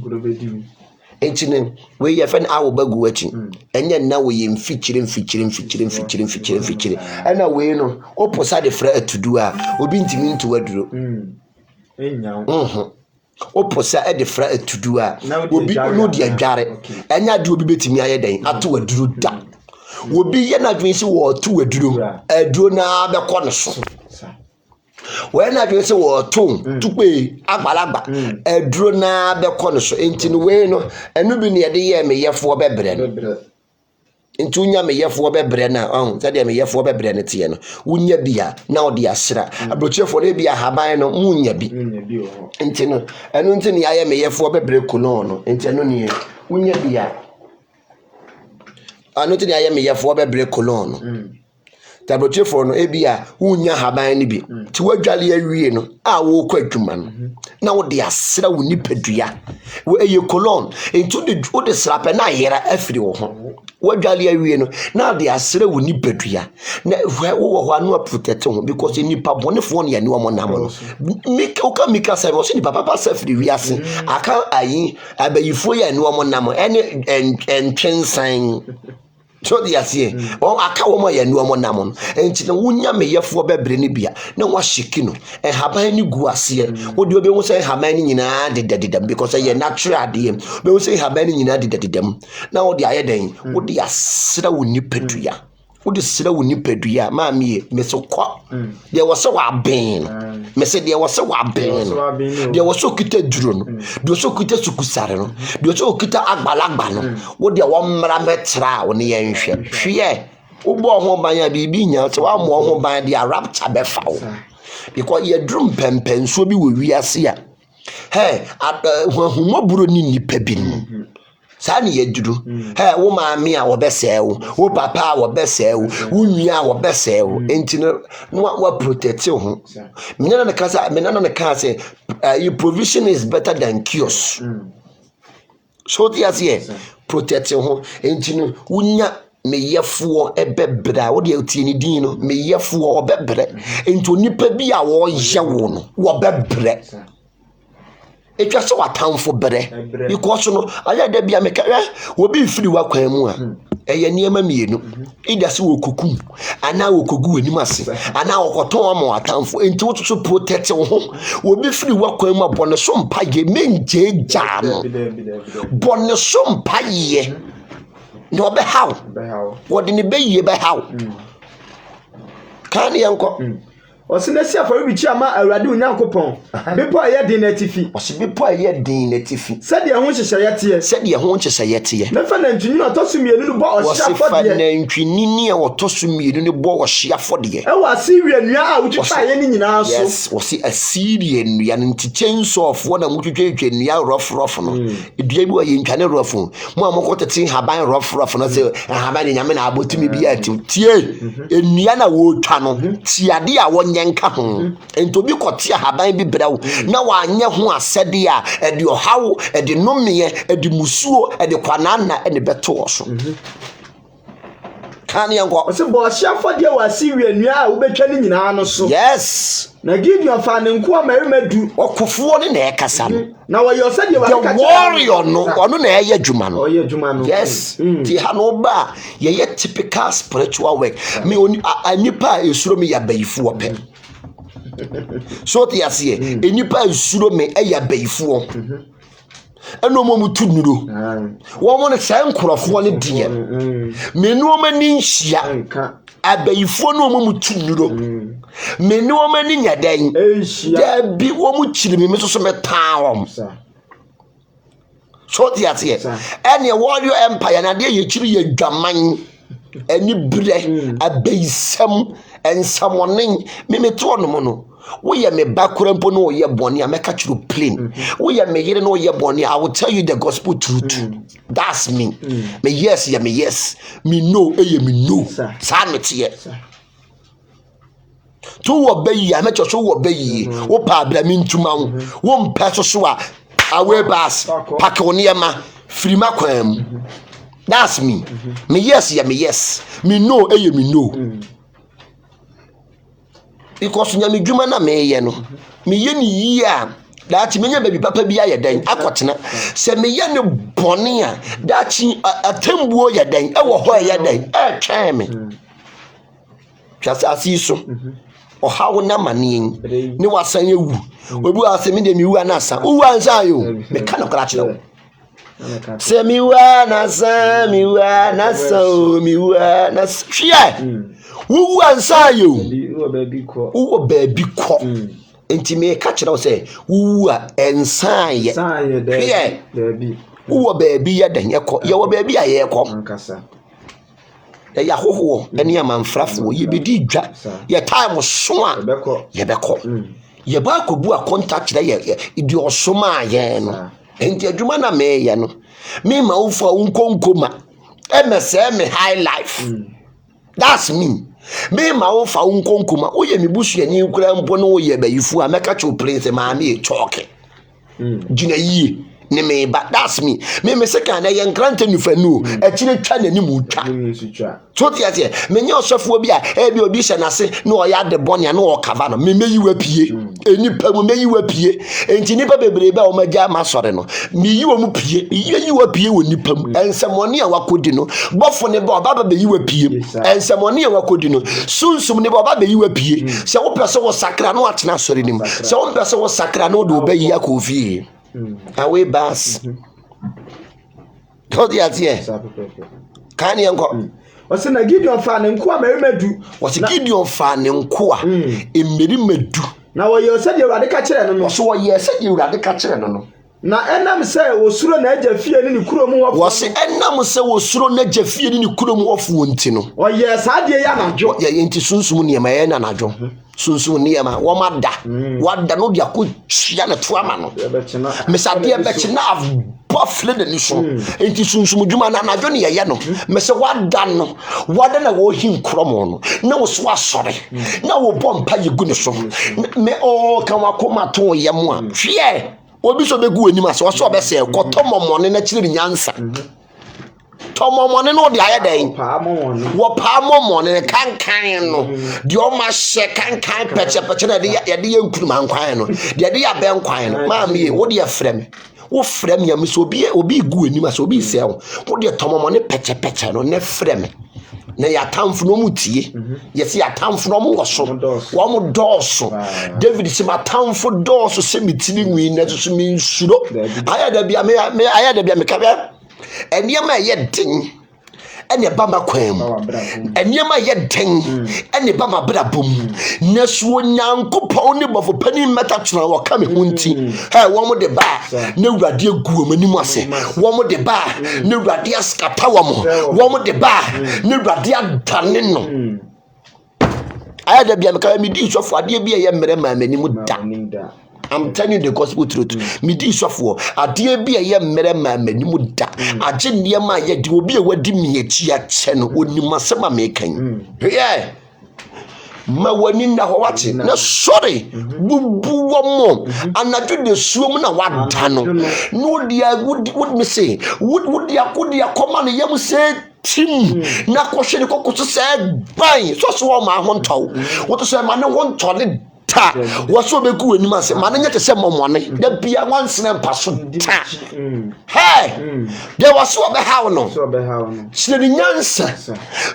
[SPEAKER 2] entine we ye fen awo bagu achi enye na we ye mfichire ana we no oposa de fra atudu a obi ntimi ntu waduro enya oposa de fra atudu a obi no de adware enya de obi betimi aye den ato waduro da obi ye na dwensi wo to waduro aduro na be kɔ ne so when I do say what tukpe agbalagba eduro na be kɔ no so enti no we no enu bi ne de ye me yefo bebre no enti unya me yefo bebre na say de me yefo bebre ne tie no unya bia na odi asra abrochefo de bia haban no unya bi enti no enu enti ne aye me yefo bebre kuno no enti enu ne unya bia anu enti ne aye me yefo bebre kuno no tabroche for no ebia unya haban ni bi ti wadwale awie no a wo kwa adwuma no na wo de asra wo nipadua wo eye colon into the wo de srape na yera afiri wo ho wadwale awie no na de asra wo nipadua na wo ho anu protect ho because nipa bonefo no ya ni wo monam no mika say wo ni papa safiri wiase aka ayi abayifo ya ni wo monam ene entwensan so the asie o aka wo mo ya nu omo namon enti na wunya meyefo bebre ne bia na wa shiki no haban ni gu asie wo de obe wo say haban ni nyina dededem because ye natural de be wo say haban ni nyina dededem na wo de aye den wo de asra wo nipadua wo de sra wo nipadua ma me me so kwa de wo so wa ben me se de wo so wa ben de wo so kita duro no de wo so kita sukusare no de wo so kita agbalagba no wo de wo mra metra wo ne ye nhwe hwe wo bo ho ban ya bibi nya so wa mo ho ban de rapture be fa wo because ye drum pempen so bi wo wiase a huma buro ni nipa bi no sani yeduru wo maami a wo besewo wo papa a wo besewo wo nua a wo besewo enti no wa protect ho menana na kasa your provision is better than cures so tiasie protect ho enti no wunya meyefo ebebra wo de utie ni din no meyefo obebre enti onipa bi a wo ye wo no wo bebre etwa se watamfo bere because no aya da bia meka wo bi firi wakwan mu a eye niema mienu ida se wo kokum ana wo kogu anim ase ana wo koton ama watamfo enti wo so protect wo ho wo bi firi wakwan mu abone so mpa ye menje gya no bone so mpa ye no be how wo de ne be ye be how kan yanko
[SPEAKER 3] Osinesi afori bichi ama awrade onyankopon bepo aye din atifi
[SPEAKER 2] bepo aye din atifi
[SPEAKER 3] sede ho hyehyeye tie mefa na ntwini otosumienu no bo ohye afode
[SPEAKER 2] na ntwini ne otosumienu ne bo ohye afode
[SPEAKER 3] e wa Syria nua a wutwa aye ni nyina so
[SPEAKER 2] yes wasi Assyria nua ntichenso of na mutwetwe nua rough no edua bi aye ntwane rough mu amokotete haban rough no se haban nyame na abotumi bi ati tie enua na wo twa no tiade a wonye nka ho entobi kote haban bi brawo na wanye ho asede a ede ohawo ede nomie ede musuo ede kwanana ene beto oso kan yango
[SPEAKER 3] ose bo hia fode wa Syria nua a wobetwa ni nyina no so
[SPEAKER 2] yes
[SPEAKER 3] na Gideon fa ne nko amaremadu
[SPEAKER 2] okofo ne na ekasa no
[SPEAKER 3] na wo yo sede wa
[SPEAKER 2] ka warrior no ono na eye adwuma no yes ti ha no ba ye typical spiritual work me anipa esuro me ya bayifo ope so ti ase enipa esuro me eya bayifo eno mo mutu nuro wo mo ne sai nkorofo ne die menu o mani nhia abayifo no mo mutu nuro menu o mani nyadan da bi wo mu chiri me so metaa so ti ase ene warrior empire na de ye chiri ye dwaman eni bre abayisam ensamonen me meto no mo no wo ye me bakura mpo no ye boni ameka chiro plain wo ye me yire no ye boni I will tell you the gospel truth that's me me yes ye me yes me no ye me no sa metie to wo bayi amecho so wo bayi wo pa abra mi ntuma wo mpa so a awe bas pakoniema frima kwam that's me me yes ye me yes me no ye me no because nyame dwuma na me ye no me ye ni yi a dachi menya baby papa bi aye dan akotena se me ye ne bone a dachi atambuo ye dan e wo ho ye dan e twen me twase asiso o hawo na mane ni wasan ewu obi ase me de mi wu anasa wu ansa yo me kana kra kire se mi wa na sa mi wa na so mi wa na hwe wu ansa yo wo baby ko enti me ka kire wo se wu a ensan ye baby wo baby ya dan ye ko ye wo baby a ye ko ya hoho ene ya manfrafo ye bedi dwa ye time so a ye beko ye ba kobu a contact da ye idi osoma ye no enti adwuma na me ye no me ma wo fa unkonkoma emese me high life that's me ma wo fa unkonkoma wo ye me busu ani kura mpo no wo ye bayifu a meka cho prince ma me choke gina yi ne me ba that's me second na ye nkrante nufa nu akire twa nani mu twa so ti ase me nye osofo bi a e bi obi hye na se na o ya de bonia na o kava no me meyi wa pie enipa mu meyi wa pie enti nipa bebre ba o maja ma sore no me yi wo mu pie yi wa pie wo nipa mu ensemoni a wakodi no bofo ne ba baba be yi wa pie ensemoni a wakodi no sunsum ne ba baba yi wa pie se wo pese wo sakra no atena sore nim se wo pese wo sakra no do ba yi akofi away bass God ya tie kan yanko
[SPEAKER 3] wase na Gideon fa ne nko amaremadu
[SPEAKER 2] wase Gideon fa ne nko a emerimadu
[SPEAKER 3] na wo ye se de urade ka kire no no
[SPEAKER 2] so wo ye se de urade ka kire no no
[SPEAKER 3] na enam se wosuro na agya fie ni kurom wofo
[SPEAKER 2] wase enam se wosuro na agya fie ni kurom wofo wonti no
[SPEAKER 3] o ye sa de ya najo
[SPEAKER 2] ye enti sunsum ne ma ye na najo sunsum ne ma wo mada wada no dia ko hia na to ama no mesade e be kina buffle de niso enti sunsum dwuma na najo ne ye no mese wada no wada na wo hin kromo no na wo so asore na wo bompa yegu ne so me o kan wakoma to ye mo a hwe obi so begu anim ase so obese koto momone na kire nyansa tomomone no de ayeden
[SPEAKER 3] pa momone
[SPEAKER 2] wo pa momone kankan no de o ma hye kankan peche na de yankuru mankwan no de ya ben kwan no ma me wo de frem wo frem ya me so obi gu anim aso obi se wo de tomomone peche no ne frem na ya tamfo no mutie yesi ya tamfo no mo woso wo mo doso David si ma tamfo doso se mitini nwi na so mi nsuro aya da bia me ka bia eniema ye din ene ba makwan mu eniema ye den ene ba mabrabom na so nyankopon ne bofo pani meta tuna wo ka me hunti wo mo de ba na urade agu amanim ase wo mo de ba na urade askata wo mo de ba na urade adane no aya da bia me ka me di sofo ade bia ye mmere ma amanim da I'm telling you the gospel truth. Me di sofo ade bia ye mmere ma amanim da age niema ye di obi e wadi mi echi a che no onim asema me kan yeah ma wani na ho wate na sorry bubu wo mo anadu de suom na wada no dia would me say would dia come na yam say tim na ko hwe ne kokoso say ban so wo ma ho ntaw wo to say ma ne ho ntaw ne ta wo so be ku anim ase ma ne nyete se momone da bia wansena mpaso ta hey there was so be how no sire nyansa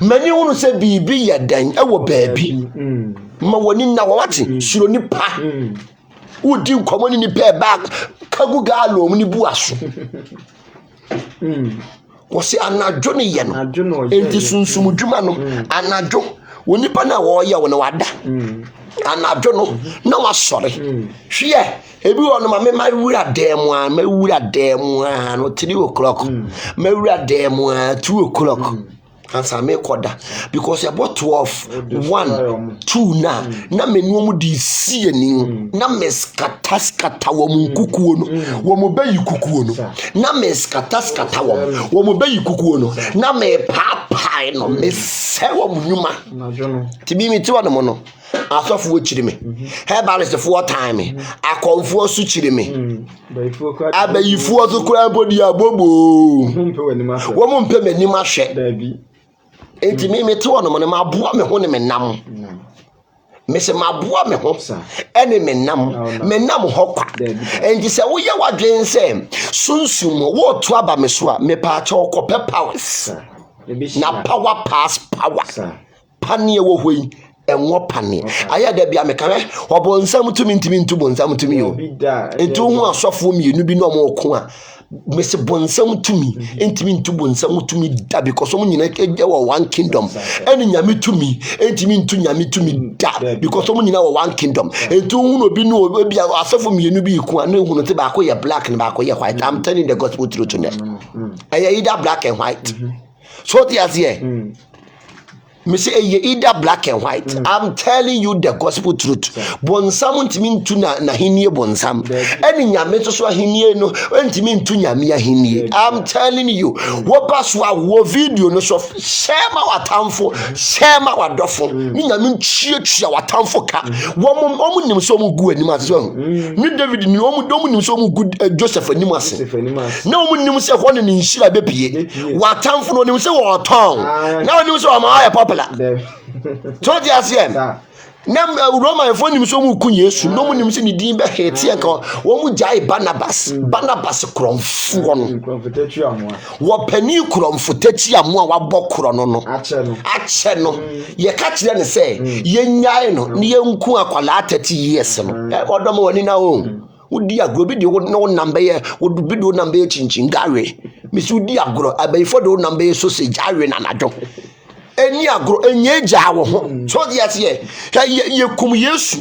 [SPEAKER 2] mani wonu se bibi ya dan e wo baabi ma woni na wo wate siro ni pa udi nkomoni ni pe bag kagu galo mu ni buaso wo se anadwo ne ye no enti sunsum dwuma no anadwo woni pa na wo ye wo na wada anadwo no na wasore hwe ebi wono ma me wura dem a ma wura dem a no 3 o'clock ma wura dem a 2 o'clock ansa me koda because about 12 1 2 na me no mu di sie ni na me skata wo mu kukuo no wo mu bayi kukuo no na me skata wo mu bayi kukuo no na me papa no me se wo mu nyuma tibi mi ti wo no no asofo wo chiri me herbalist for time akonfo su chiri me abayifo so kura bodi abobo wo mu mpe mani ma hwe enti me to no ma boa me ho ne me nam me se ma boa me ho ene me nam ho kwa enti se wo ye wadwen se sunsum wo to aba me so a me pa cha okope powers na power pass power panie wo hoi enwo pane aya da bia me ka obonsam tumi ntimi ntu bonsam tumi yo enti hu asofo mienu bi no mo ko a mese bonsam tumi ntimi ntu bonsam tumi da because omo nyina eje wo one kingdom eni nyame tumi ntimi ntu nyame tumi da because omo nyina wo one kingdom enti hu no bi no bia asofo mienu bi ku a na hu no te ba ko ye black na ba ko ye white. I'm telling the gospel truth tonight. Aya either black and white so there's here me say either black and white. I'm telling you the gospel truth. Bonsam ntimi ntu na hinie bonsam. Eni nyame to so hinie no ntimi ntu nyame hinie. I'm telling you. Wo paso a wo video no so share ma watamfo, share ma wadofo. Ni nyame nchiatua watamfo ka. Wo nim so mu gu anim ase. Ni David ni wo nim so mu gu Joseph anim ase. Na wo nim se ho ne nhira bepie. Watamfo no nim se wo ton. Na wo nim se wo ma ya papa so dia siem nam Roma efo nim so mu ku Yesu no mu nim se ni din be hete enka wo mu jai Barnabas kromfo no wo pani kromfo tachi amu a wabɔ kro no ache no ye ka kire ne se ye nyae no ne ye nku akwala 30 years no odom woni na o udi agro bi de no number ye wodu bi do number ye chinchin gawe mi si udi agro abayifo do number ye sausage awe na nadwo eni agro enye ja wo ho so dia se ye kum Yesu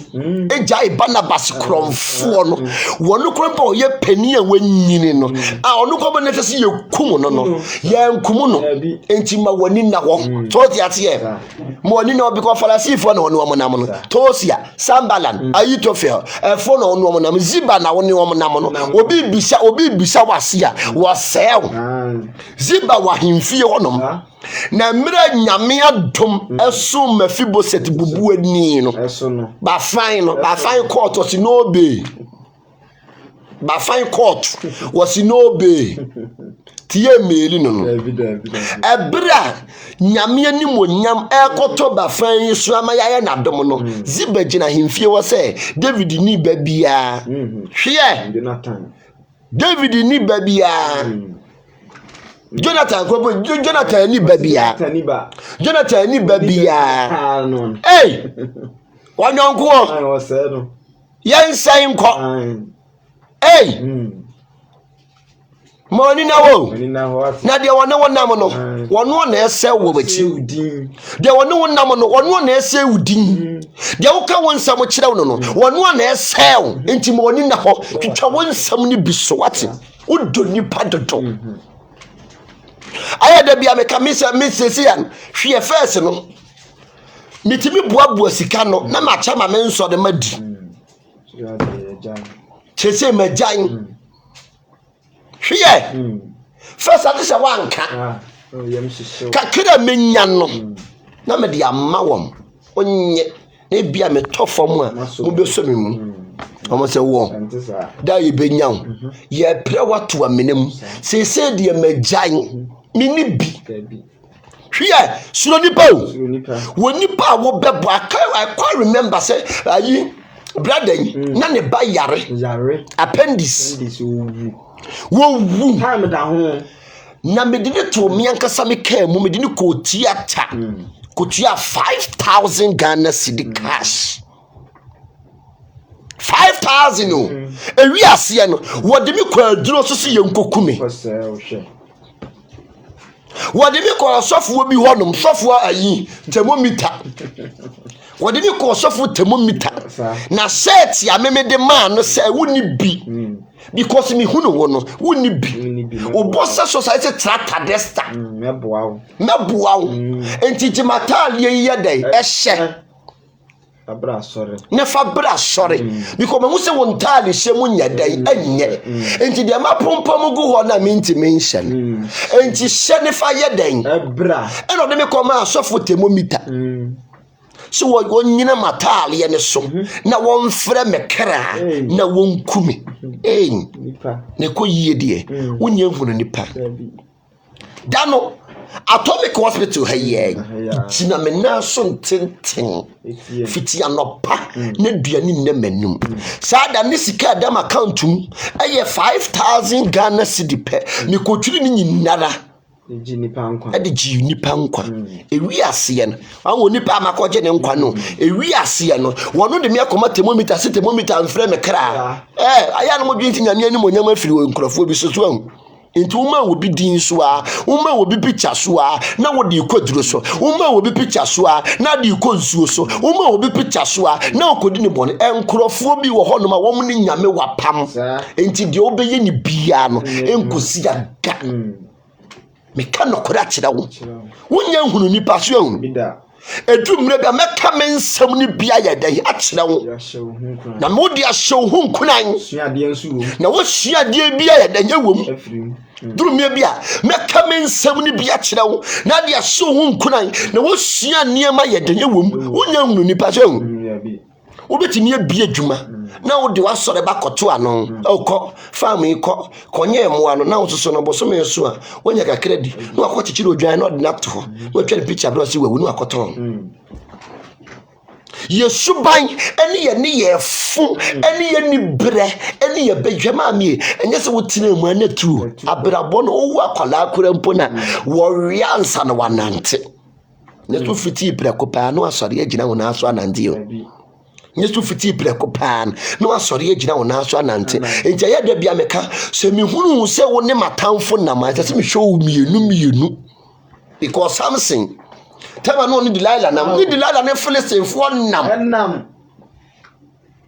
[SPEAKER 2] eja Barnabas kromfo no wonu krompo ye pani a wanyini no a onu ko be se ye kum no ye nkum no enti ma wani na wo so dia se mo wani na because Pharisee na wonu wo nam no Tosia Sambalan Ayitofel efo na wonu wo nam Ziba na wonu wo nam no obi bisa wase a wo sew Ziba wa himfie wonom na mira nyame adom eso Mephibosheth bubu ani no ba fine court was no be ba fine court was no be tie meri no ebra nyame ani monyam ekoto ba fan yi so amayaye na dom no ziba gina hemfie wo se David ni ba bia hwe David ni ba bia Jonathan ko Jonathan ni ba bia Jonathan ni ba bia hey wanyonko
[SPEAKER 3] wo se no
[SPEAKER 2] yensan ko hey Money na wo na de wona wonam no wono na ese wo bachi de wono wonam no wono na ese udin de wo ka wonsam kire wo no wono na ese wo enti money na ho twitwa wonsam ni biso wate udo nipa dodo aya da bia me ka mesese yan hwe first no mitimi boaboa sika no na ma cha ma me nso de madi chese majan hwe first adisa wanka kakira menya no na me de amma wom onye na bia me tofom a mo be so me mu omo se wo da ye benyaw ye pre wato amenem sese de majan mini bi hwe suro nipa o woni pa wo bebo I quite remember say ayi brother na ne ba yare appendix wo wu
[SPEAKER 3] time da ho
[SPEAKER 2] na medini to me ankasa me ka mu medini ko theater ko tia 5,000 Ghana cedi cash 5,000 o ewi ase no wo de me ko aduro so so yenkokume wo de me ko sofo bi honom sofo ayi thermometer wo de me ko sofo thermometer na set ya memede man no say woni bi because me hu no wo no woni bi obosa society tractor desta
[SPEAKER 3] meboa
[SPEAKER 2] enti jimatali ye dai ehye
[SPEAKER 3] abra sorry
[SPEAKER 2] nefa bra sorry because me hu se won tali hye mu nya dai anye enti de ma pompom gu ho na minti mention enti hye nefa ye dai
[SPEAKER 3] ebra
[SPEAKER 2] eno de me ko ma asofo thermometer so wo nyina matali ye ne so na won frɛ me kra na won kume
[SPEAKER 3] nipa
[SPEAKER 2] ne ko yie de wonya hunu nipa dano atomic hospital haye tina me na so ntenten fiti anopa na duani nna manum sada ne sika dam accountum eye 5,000 Ghana cedi pe me ko twiri ni nyinara
[SPEAKER 3] ji nipa nkwa
[SPEAKER 2] ade ji nipa nkwa ewi ase no wanwo nipa amakoje ne nkwa no ewi ase no wono de me akoma thermometer mfrɛ me kra aya no modwinti nyame ani monyam afiri nkrofo bi so so Inti uma will be din swa, uma will be picture swa, now what do you could do so? Uma will be picture swa, now do you could so? Uma will be picture swa, now could in one, and crofobia or honoma woman in Yame wapam, until the obey any piano, and could see a gap. Mecano correct it out. One young who need passion. A dream rebel make come in some new beer day at now. Namodia show whom crying. Now what's she a dear beer than your woman? Drew me beer, make come in some new beer now. Nadia show whom crying. Now what's she a near my head than your woman? One young new passion. Obeti near beer juma. Now do I saw the back or two anon. Oh, call family call Conye Moano now to son of Bosome Sua. When you got credit, no, what you dry not enough to her. We'll try to picture Rossi will know a cotton. You should buy any fool, any bre, any a Benjamin, and yes, I would tell him when it true. A brabon over Calacumpona, warrior son one ante. Let's do 50 precopano, sorry, Gina on us one and deal. Nyesu fiti breko pan no asori agina wona so anante enja ya da bia meka se me hunu se wo ne matamfo na ma se me show mienu because something tell no ni Delilah ne Philistine for nam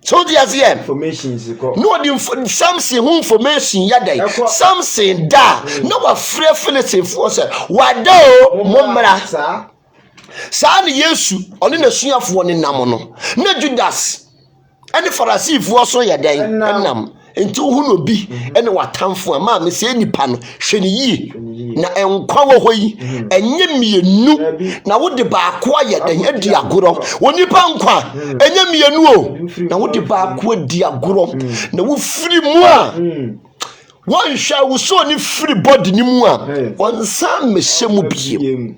[SPEAKER 2] so the azien
[SPEAKER 3] information is ko
[SPEAKER 2] no the something who information ya dai something da no wa free Philistine for say wada o momra San Yesu oni na suafo ne nam no na Judas ene Farisifo so ye den nam enti hu no bi ene watamfo ama me se nipa no hwe ne yi na enkwa wo hoyi enye mienu na wo de ba ko ye den adi agoro woni pa nkwa enye mienu o na wo de ba ko adi agoro na wo firi mu a one shall so ni free body ni mu a on sam me shemu biem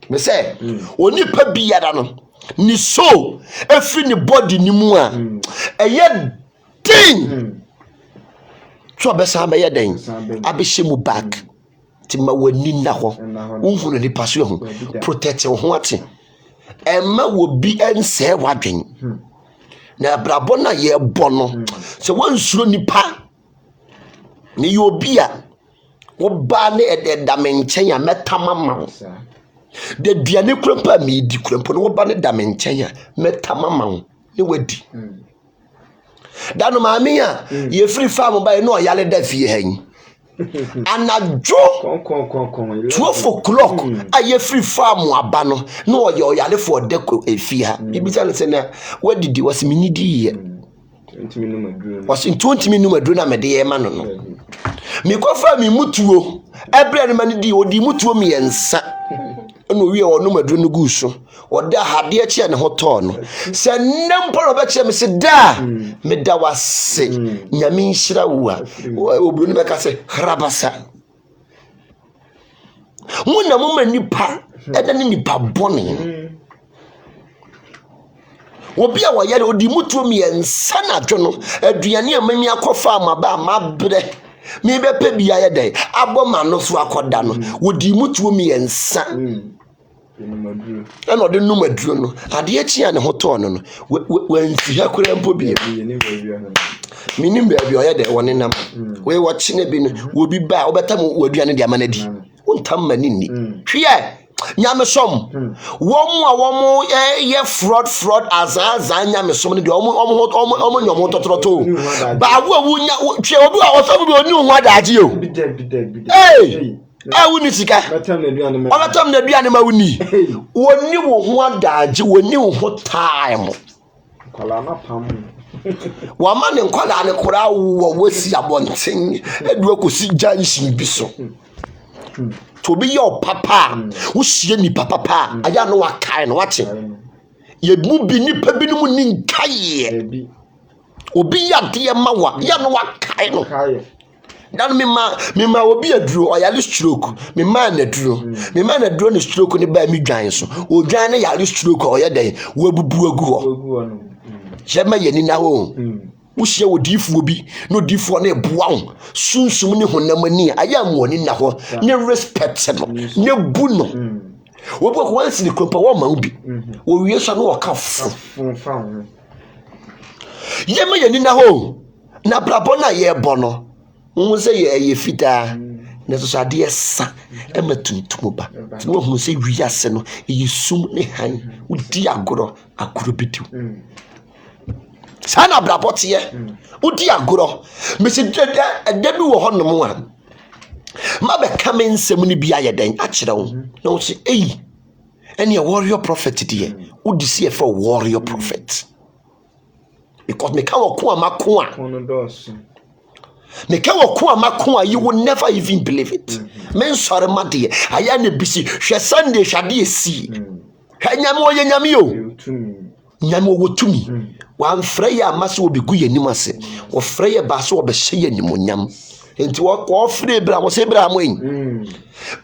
[SPEAKER 2] me say oni pa biara no ni so free ni body ni mu a eye ding so be sam be den abi shemu back ti ma wani na ho unhunu ni paso ho protect ho ate emma wo bi ense wadwen na brabo na ye bono se wansuro nipa ni obi a wo ba ne edamenchen ya metamama de duane krompa mi di krompo no wo ba ne damenchen ya metamama ne wadi dano maami a ye free farm ba no yale da fie han anajo 12 o'clock aye free farm aba no na oyale for deco efie ha bibita ne se na wadidi wasi minidi ye 20 minutes madru na mede ye ma no no me kofa mi mutuo ebre ne manidi odi mutuo mi yensa no wie ono madru no guso oda hade a chia ne hoto no se nemporo be chia me se da me da wase nyame nhira wo a obru ne be ka se hrabasa muna mama nipa eda ne nipa bone obi a wayare odi mutuo mi yensa na dwo no aduane amami akofa amaba mabre mi be pe bia ye dai aboma no so akoda no odi mutuo mi yensa eno de numaduro no ade achi ane hoto no wansi ha kura mpo bia minim bia bia ye dai woni nam we wachi ne bi no obi ba obetam waduane de amanadi wontam manini hwe nyame som womu ye fraud azaza nyame som ne de omo nyomo totroto ba wo nya hwe obi a osom bi oni hu adaje o wuni sika obatam na duane ma wuni woni wo hu adaje woni wo time
[SPEAKER 3] kwala na pam
[SPEAKER 2] wa ma ne kwala ne kora wo wasi abonten edu akosi jansin bi so to be your papa wo sie ni papa aya no wakai no wache ye mu bi ni pa bi no mu ni nkaye obi ya de ma wa ya no wakai no dan mema obi aduro oyale stroke mema na duro ne stroke ne ba mi dwan so odwan ne yale stroke oye den wo abubu agu ho jema ye ni na ho wo hye odifu obi no odifu na eboa ho sunsum ne honam ani aya mo ni na ho ne respect no ne bu no wo bo ko wansi ni kropa wo ma ubi wo wie so no ka fu yema ye ni na ho na brabo na ye bono wo se ye fita na so ade esa e matuntum ba wo hu se wiase no ye sum ne han udi agoro bitu sana brabot ye udi agoro me se da bi wo honom a ma be kame nsem ni bia ye den a kire wo na wo se ene warrior prophet die udi se for warrior prophet because me ka wo ko amako a Meka wako amako you will never even believe it. Men sorry made aya na bisi hwe Sunday hwade esi. Nyame wo ye nyame o. Nyame wo tumi. Wa mfrɛ ya amase wo begu yanim ase. Wo frɛ ya ba so wo be hye yanim nyam. Enti wo frɛ bra wo se bra mo en.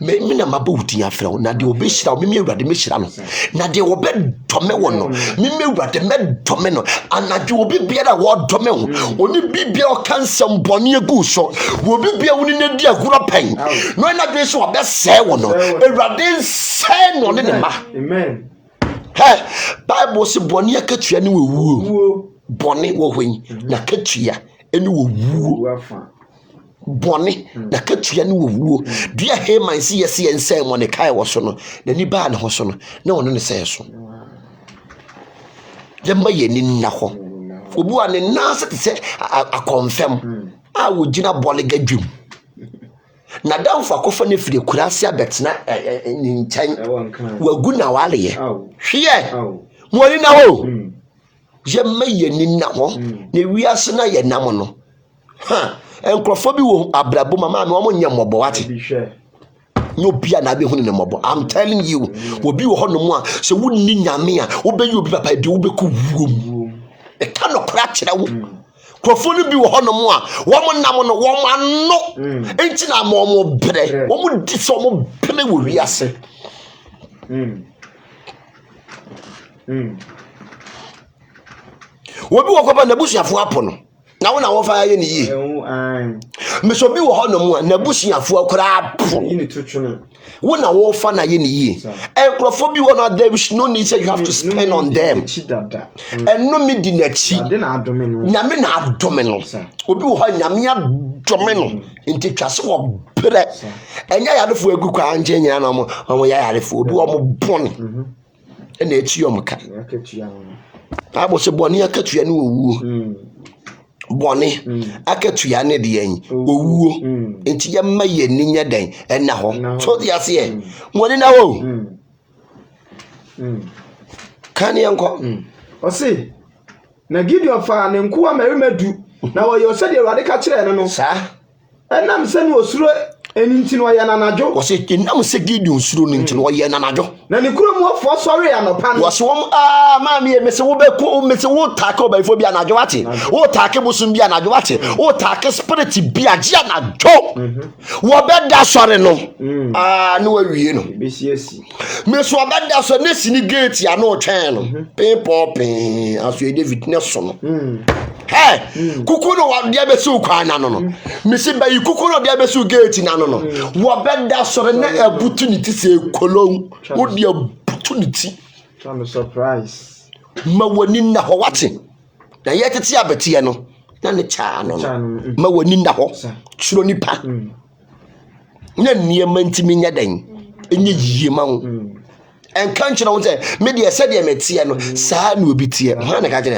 [SPEAKER 2] Me na maba wutin afrɛ wo na de obe hyira wo me Awurade me hyira no. Na de wo be dome wo no. Me Awurade me dome no. Anadwe obi biara wo dome ho. Oni bibia o kansam bone egu so. Wo bibia woni na di agura pen. No na de so obe sɛ wo no. Awurade sɛ no ne ma. Amen. Bible se bone akatua ne wo bone wo hwen na katua ene wo wuo bone na katua ne wo wuo dia he man se yesi ensem mo ne kai wo so no na ni ba ne ho so no na wono ne sɛ so demba ye ni na ho obu ane na se te a confirm a wo gina bole gadwum na damfo akofa ne firi kurase abetena ni nkyɛn wagu na wale ye hwe mo ni na ho je maye ni na ho na wiase na ye nam no enkrofo bi wo abrabo mama me omo nyam obo wate no bia na be hu ne mobo I'm telling you obi wo hono mu a se wunni nyame a obeyi obi papa de wo beku wuom e ka no kra kire wo Crofoni bi wo hono mo a wo nam no wo ano enti na mo bre wo di so mo bre wo wiase wo bi wo ko ba na busuafo apo no na wo na wo fa ye ni yi me so bi wo hono mo a na busuafo akura apo wo na wo fa na ye ni yi crofo bi wo na there is no need say you have to spend on them no me di na chi nyame na adome no obi wo ha nyame adome no enti twase wo bre enya yarefo agu kwa anje nyina na mo ya yarefo obi wo mo bone na echi yo mka abo se bone akatua ne owuo bone akatua ne de yen owuo enti ya maye ninya dan na ho so dia se woni na wo kan yanko
[SPEAKER 3] o se na Gideon fa ne nkuwa meremadu na wo yo se de Awurade ka kire no
[SPEAKER 2] sa
[SPEAKER 3] enam se no osuro enti no ya nanajo
[SPEAKER 2] wo se enam se Gideon suro no enti no ya nanajo
[SPEAKER 3] na ne kuro mu ofo sori ya no pa no
[SPEAKER 2] wo se wom maami e mese wo be ko mese wo take obaifo bi anajo wate wo take busum bi anajo wate wo take spirit bi agi anajo wo be da sori no no awie no
[SPEAKER 3] besiasi
[SPEAKER 2] me so be da so ne sini gate ya no twen no pin popin aso e David ne so no kuku no wa dia be su kwa na no me se ba yi kuku no dia be su gate na no wo be da sori na opportunity se kolon wo dia opportunity
[SPEAKER 3] I'm surprised
[SPEAKER 2] ma woni na ho wate na ye tete abetie no na ne cha no ma woni na ho chiro nipa na niema ntimi nya dan enye yie ma wo en kan chiro wo say me de se de metie no saa na obi tie ho na ka kire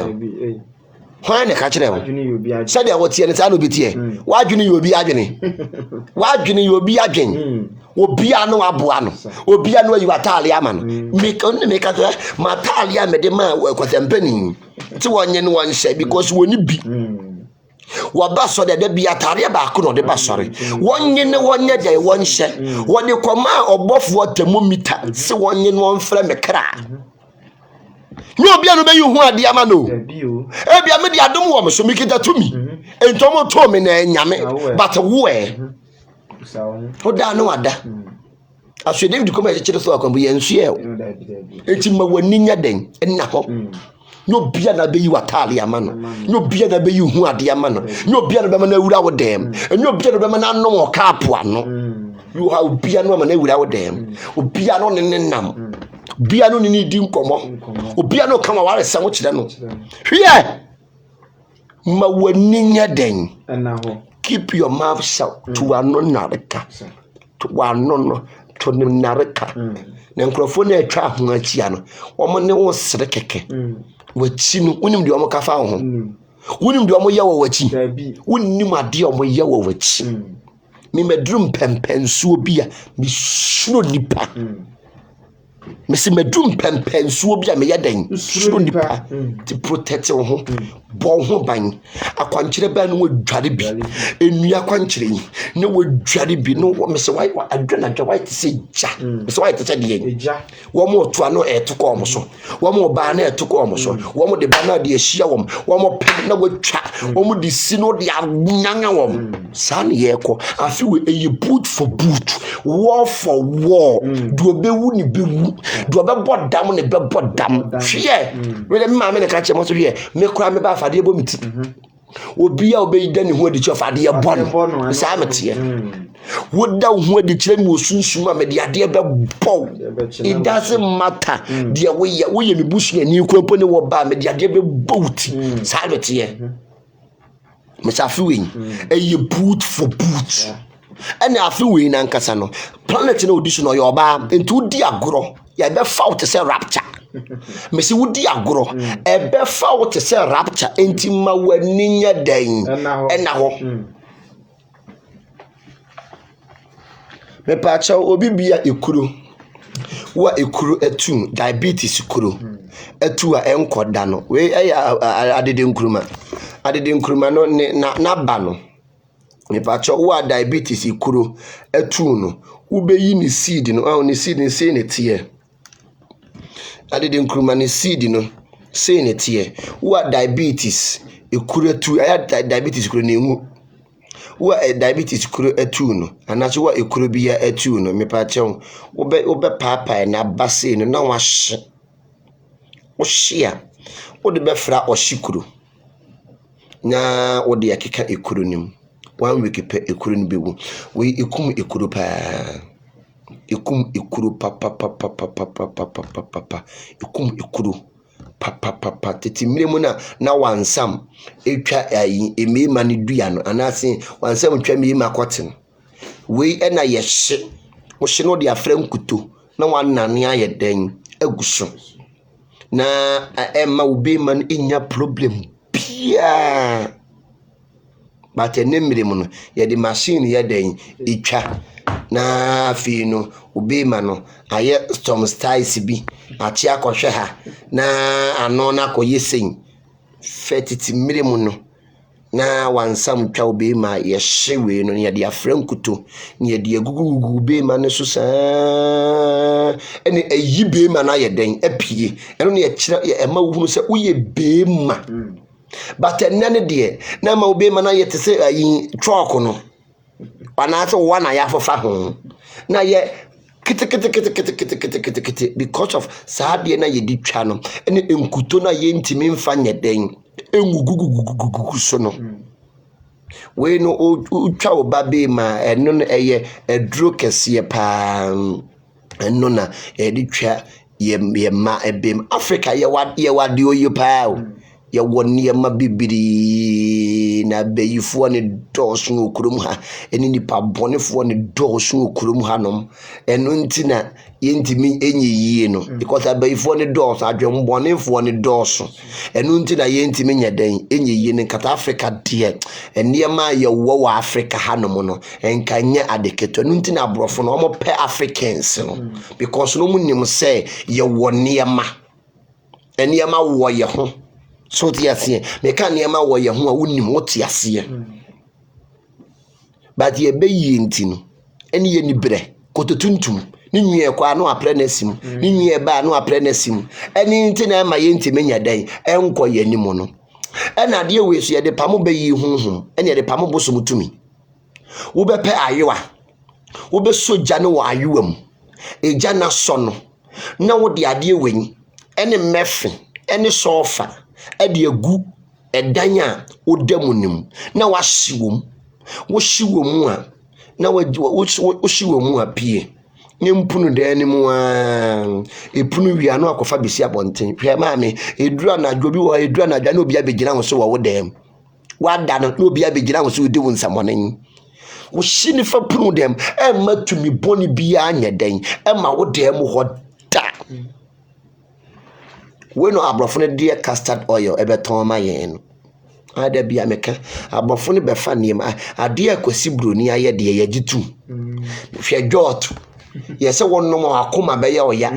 [SPEAKER 2] ho na ka kire wo se de wo tie no saa na obi tie wa adwene yo obi adwene wa adwene yo obi adwene obi anu aboa no obi anu ayi watale ama no me ka to matale ama de ma kwatempani ti wonye no wonhye because woni bi waba so de bi atare ba ko no de ba sore wonye ne wonye de wonhye wode koma obofo thermometer se wonye no wonfra me kra no obi anu be yi hu ade ama no ebia me de adom wo me so me kita tumi entomo to me na nyame but wo oda no wada aso David come e chire so akwambu ye nsu e enti ma wani nya den na ho no bia na be yi watale ama no no bia na be yi hu ade ama no no bia na be ma na wura wo dem no bia na be ma na no wo kapo ano you ha bia no ma na wura wo dem obia no ne nam bia no ni di nkomo obia no kama ware sa wo chire no hwie ma wani nya den
[SPEAKER 3] na ho
[SPEAKER 2] keep your mouth shut to anonareka to anono to nareka na nkrofo na atwa ho achia no omo ne wo sere keke wachi no unim de omo kafa ho unim de omo ye wo wachi unim ade omo ye wo wachi mi medrum pempensuo bia mi suno nipa mesi medum pempensuo bia me yadan suno nipa to protect ho bo ho ban akwankyere ba no wadware bi enua akwankyere ne wadware bi no mesi why adwena dwa why to say ja mesi why to say de wo mo to ano etoko omo so wo mo ba na etoko omo so wo mo de ba na de ahia wo mo pem na watwa wo mo de si no de anyanya wo san ye ko afi we eye boot for boot war for war do obewu ni bewu do be bodam ne be bodam hwe we le ma me ne ka che mo so hwe me kura me ba afade bo miti obi a obeida ne ho adi che afade ye bon sa metie woda ho adi kire me osunsun ma me de ade be bow it doesn't matter de we me busu ani kwampo ne wo ba me de ade be bowti sa metie me sa fi we eye boot for boot and afi we na nkasa no planet na odi so no yo ba entu di agoro ya be fa to say rapture me si wudi agoro e be fa to say rapture enti ma wani nya dan na ho me pa cha obi bia ekuro wa ekuro etu diabetes kuro etu a enkoda no we adede nkruma no na ba no me pa cha wa diabetes kuro etu no ubeyi ni seed no ni seed ni say ne tie adede nkruma ni seed no say ne tie wo diabetes ekura tu aya diabetes kuro ne mu wo diabetes kuro atu no anaso wo ekuro bia atu no mepa chew wo be papa na base no na wo hia wo de be fra oshikuro na wo de yakeka ekuro nim 1 week pe ekuro ni bewu we ekum ekuro pa ekum ekuro papa ekum ekuro papa tete miremu na wansam etwa ayi emema ne dua no anase wansam twa mema koten we na ye hye wo hye no de afra nkuto na wanane aye den aguso na emma ubema no enya problem bia but enemremu no ye de machine ye den etwa na fi no ubema no aye storm styles bi ati akohwe ha na ano na koyesen fetiti miremu no na wansam twa ubema ye hyewe no ye de afrankuto ye de agugugu ubema no so saa ene ayi bema na ye den apie eno ne ye kira ema wuhunu se uye bema but enane de na ma ubema na ye tese ayi truck no Panato wana ya fofa ho na ye kete because of saade na ye di twa no ene enkuto na ye ntimi mfa nyeden engugugugugugu so no we no utwa obabe ma eno no eye edro kese pa eno na e di twa ye ma ebem Africa ye wade oye pa ya woni ma bibiri na beyifo ne doso okurum ha eni nipa bonefo ne doso okurum ha nom eno ntina yentimi enyi no because abeyifo ne doso adwem bonefo ne doso eno ntina yentimi nyeden enyi ne kata Africa de enia ma ye wo Africa ha nom no enkanya adeketo eno ntina abrofo no mo pe Africans no because no munim say ye woni ma enia ma wo ye ho so tiasie me kan niema wo ye ho a wonim wo tiasie but ye beyi ntino eni ye ni bre kototuntum ni nwie kwa no apre nasim ni nwie ba no apre nasim eni ntina ma ye ntime nya dan enko ye nimu no ena de we so ye de pamo beyi hunhum eni ye de pamo bosom tumi wo be pe ayewa wo be soja ne wo ayewam eja na so no na wo de ade wenyi eni mefe eni sofa ade agu edanya odamunim na wahyiwom wohyiwom a na wohyiwom a pie ne mpunu de animu a epunu wi ano akofa besi abonten hwe maame edura na dwobi wo edura na dwa na obi abegina ho so wo dem wada no obi abegina ho so odi wo nsamonen wo hyi ne fa punu dem e matumi boni bia anya den e ma wo dem ho da we no abrofo de custard oil ebeton ma yen ada bia meka abrofo ne befa niem ade akwasi broni aye de ye gitu hwe jot yese wonnom akoma be ye oya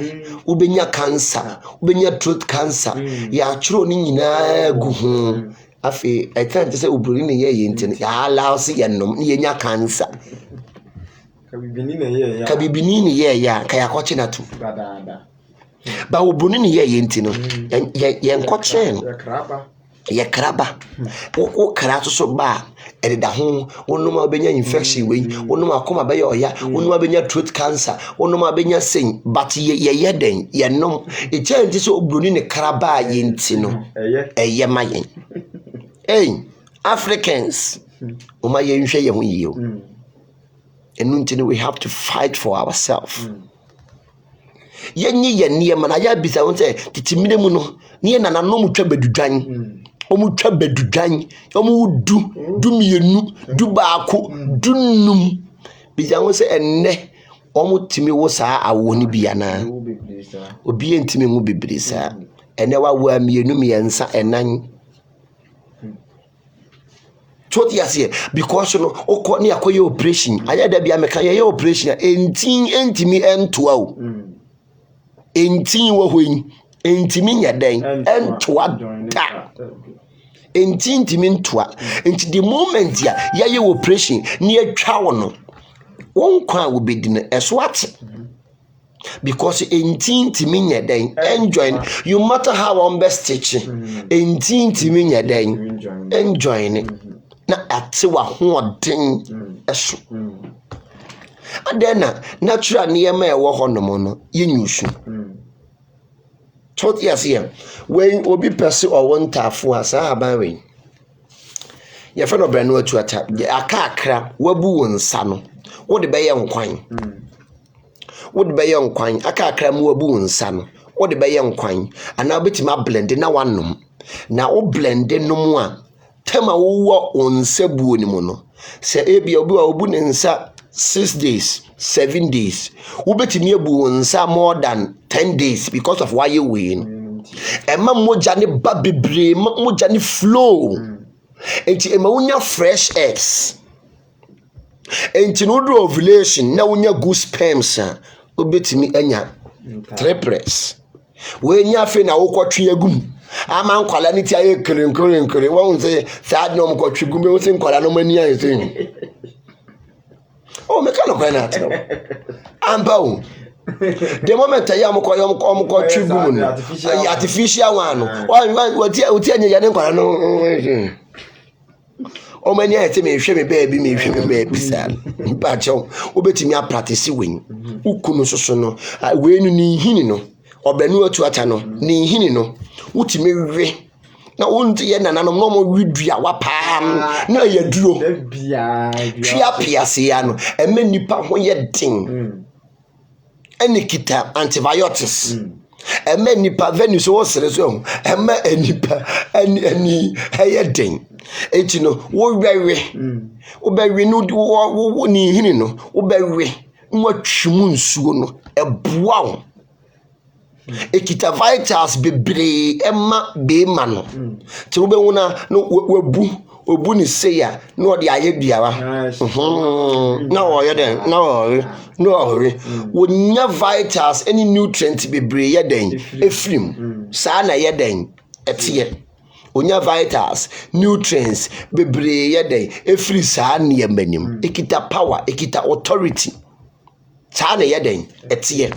[SPEAKER 2] ubenya cancer ubenya throat cancer ya chiro ni nyina gu ho afi I can't say ubroni ne ye yenti ya allow se ye nom ne yenya cancer kabibini ne ye ya kaya kwachi na tu ba obroni ne ye yenti no ye nkwache ye kraba wo kra so ba ededa ho wonnom abenya infection we wonnom akoma be oya wonnom abenya throat cancer wonnom abenya sen but ye den ye nom e change so obroni ne kraba yenti no eye mayen Africans oma ye nhwe ye ho yiyo enu ntini we have to fight for ourselves yenyi ye niema na ya bisa won say titimire mu no ne na nanom twa bedudwan omu twa bedudwan omu du mienu du baako du num bisa won say enne omu timi wo saa awo ni bia na obi entimi mu bebre saa enne wa wo mienu miensa enan toti asie because no okọ ne akoye operation aya da bia meka ye operation entimi entoa o entin wo hoyin entimi nya den entoa da entimi ntoa enti the moment ya ye operation ne atwa wo no won kwa wo bedine eso ate because entin timi nya den enjoy you matter how on best stitch entin timi nya den enjoy ne na ate wa hoden eso adena natural niema e wo honom no yenyusu tot yes here when obi person or one tafo asa haban we ye fe no branu atu ata aka akra wabu wonsa no wo de beye nkwan wo de beye nkwan aka akra mu wabu wonsa no wo de beye nkwan ana obetima blend na wanom na wo blend no mu a tema wo wonsa buo ni mu no se ebia obi wa obu ne nsa 6 days 7 days ubetimi ebu wonsa more than 10 days because of why you win ema moja ne ba bebre moja ne flow enti ema unya fresh eggs enti no do ovulation na unya good sperms ubetimi anya triplets we nya fe na wokotwe agum ama nkwala ni ti aye kere won say sad no mkotwe gum be won say nkwala no mani aye tin oh me kana kwa na atro amba o the moment I am ko twigum no artificial one no wati anya ya ne nkwala no o mani aye te me hwe me baby sal ba cho obetimi a practice wen ukunu soso no we nu ni hini no obenu atu ata no ni hini no utimi we na wonti ye nananom no mo widua wapam na ye duro twia piase ya no eme nipa ho ye din eni kita antibiotics eme nipa venus wo sere so eme enipa eni ye din eti no wo wewe no ni hini no wo bewe mo twum nsuo no eboa wo ekita vitals bebre emma be ma no ti wo be wona no wabu obu ni seya no ode aye biawa na o ye den na o wonya vitals any nutrient bebre ye den efrim sa na ye den etie onya vitals nutrients bebre ye den efri sa na ye manim ekita power ekita authority Tane yeden etie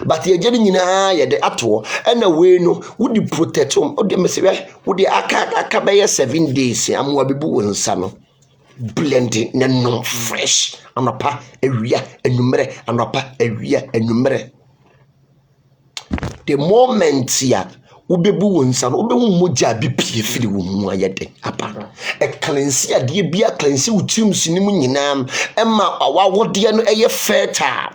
[SPEAKER 2] but ye jeni nyina ye de ato na we no wudi protect ode mesebe wudi aka be 7 days amwa bebu wonsa no blend na no fresh anapa awia anumere anapa awia anumere the moment ya ubebu wonsa no ubehu moja bi pie firi wo mu ayede apa e cleanse ade bia cleanse utim sinim nyinam ema awawode no eye fertile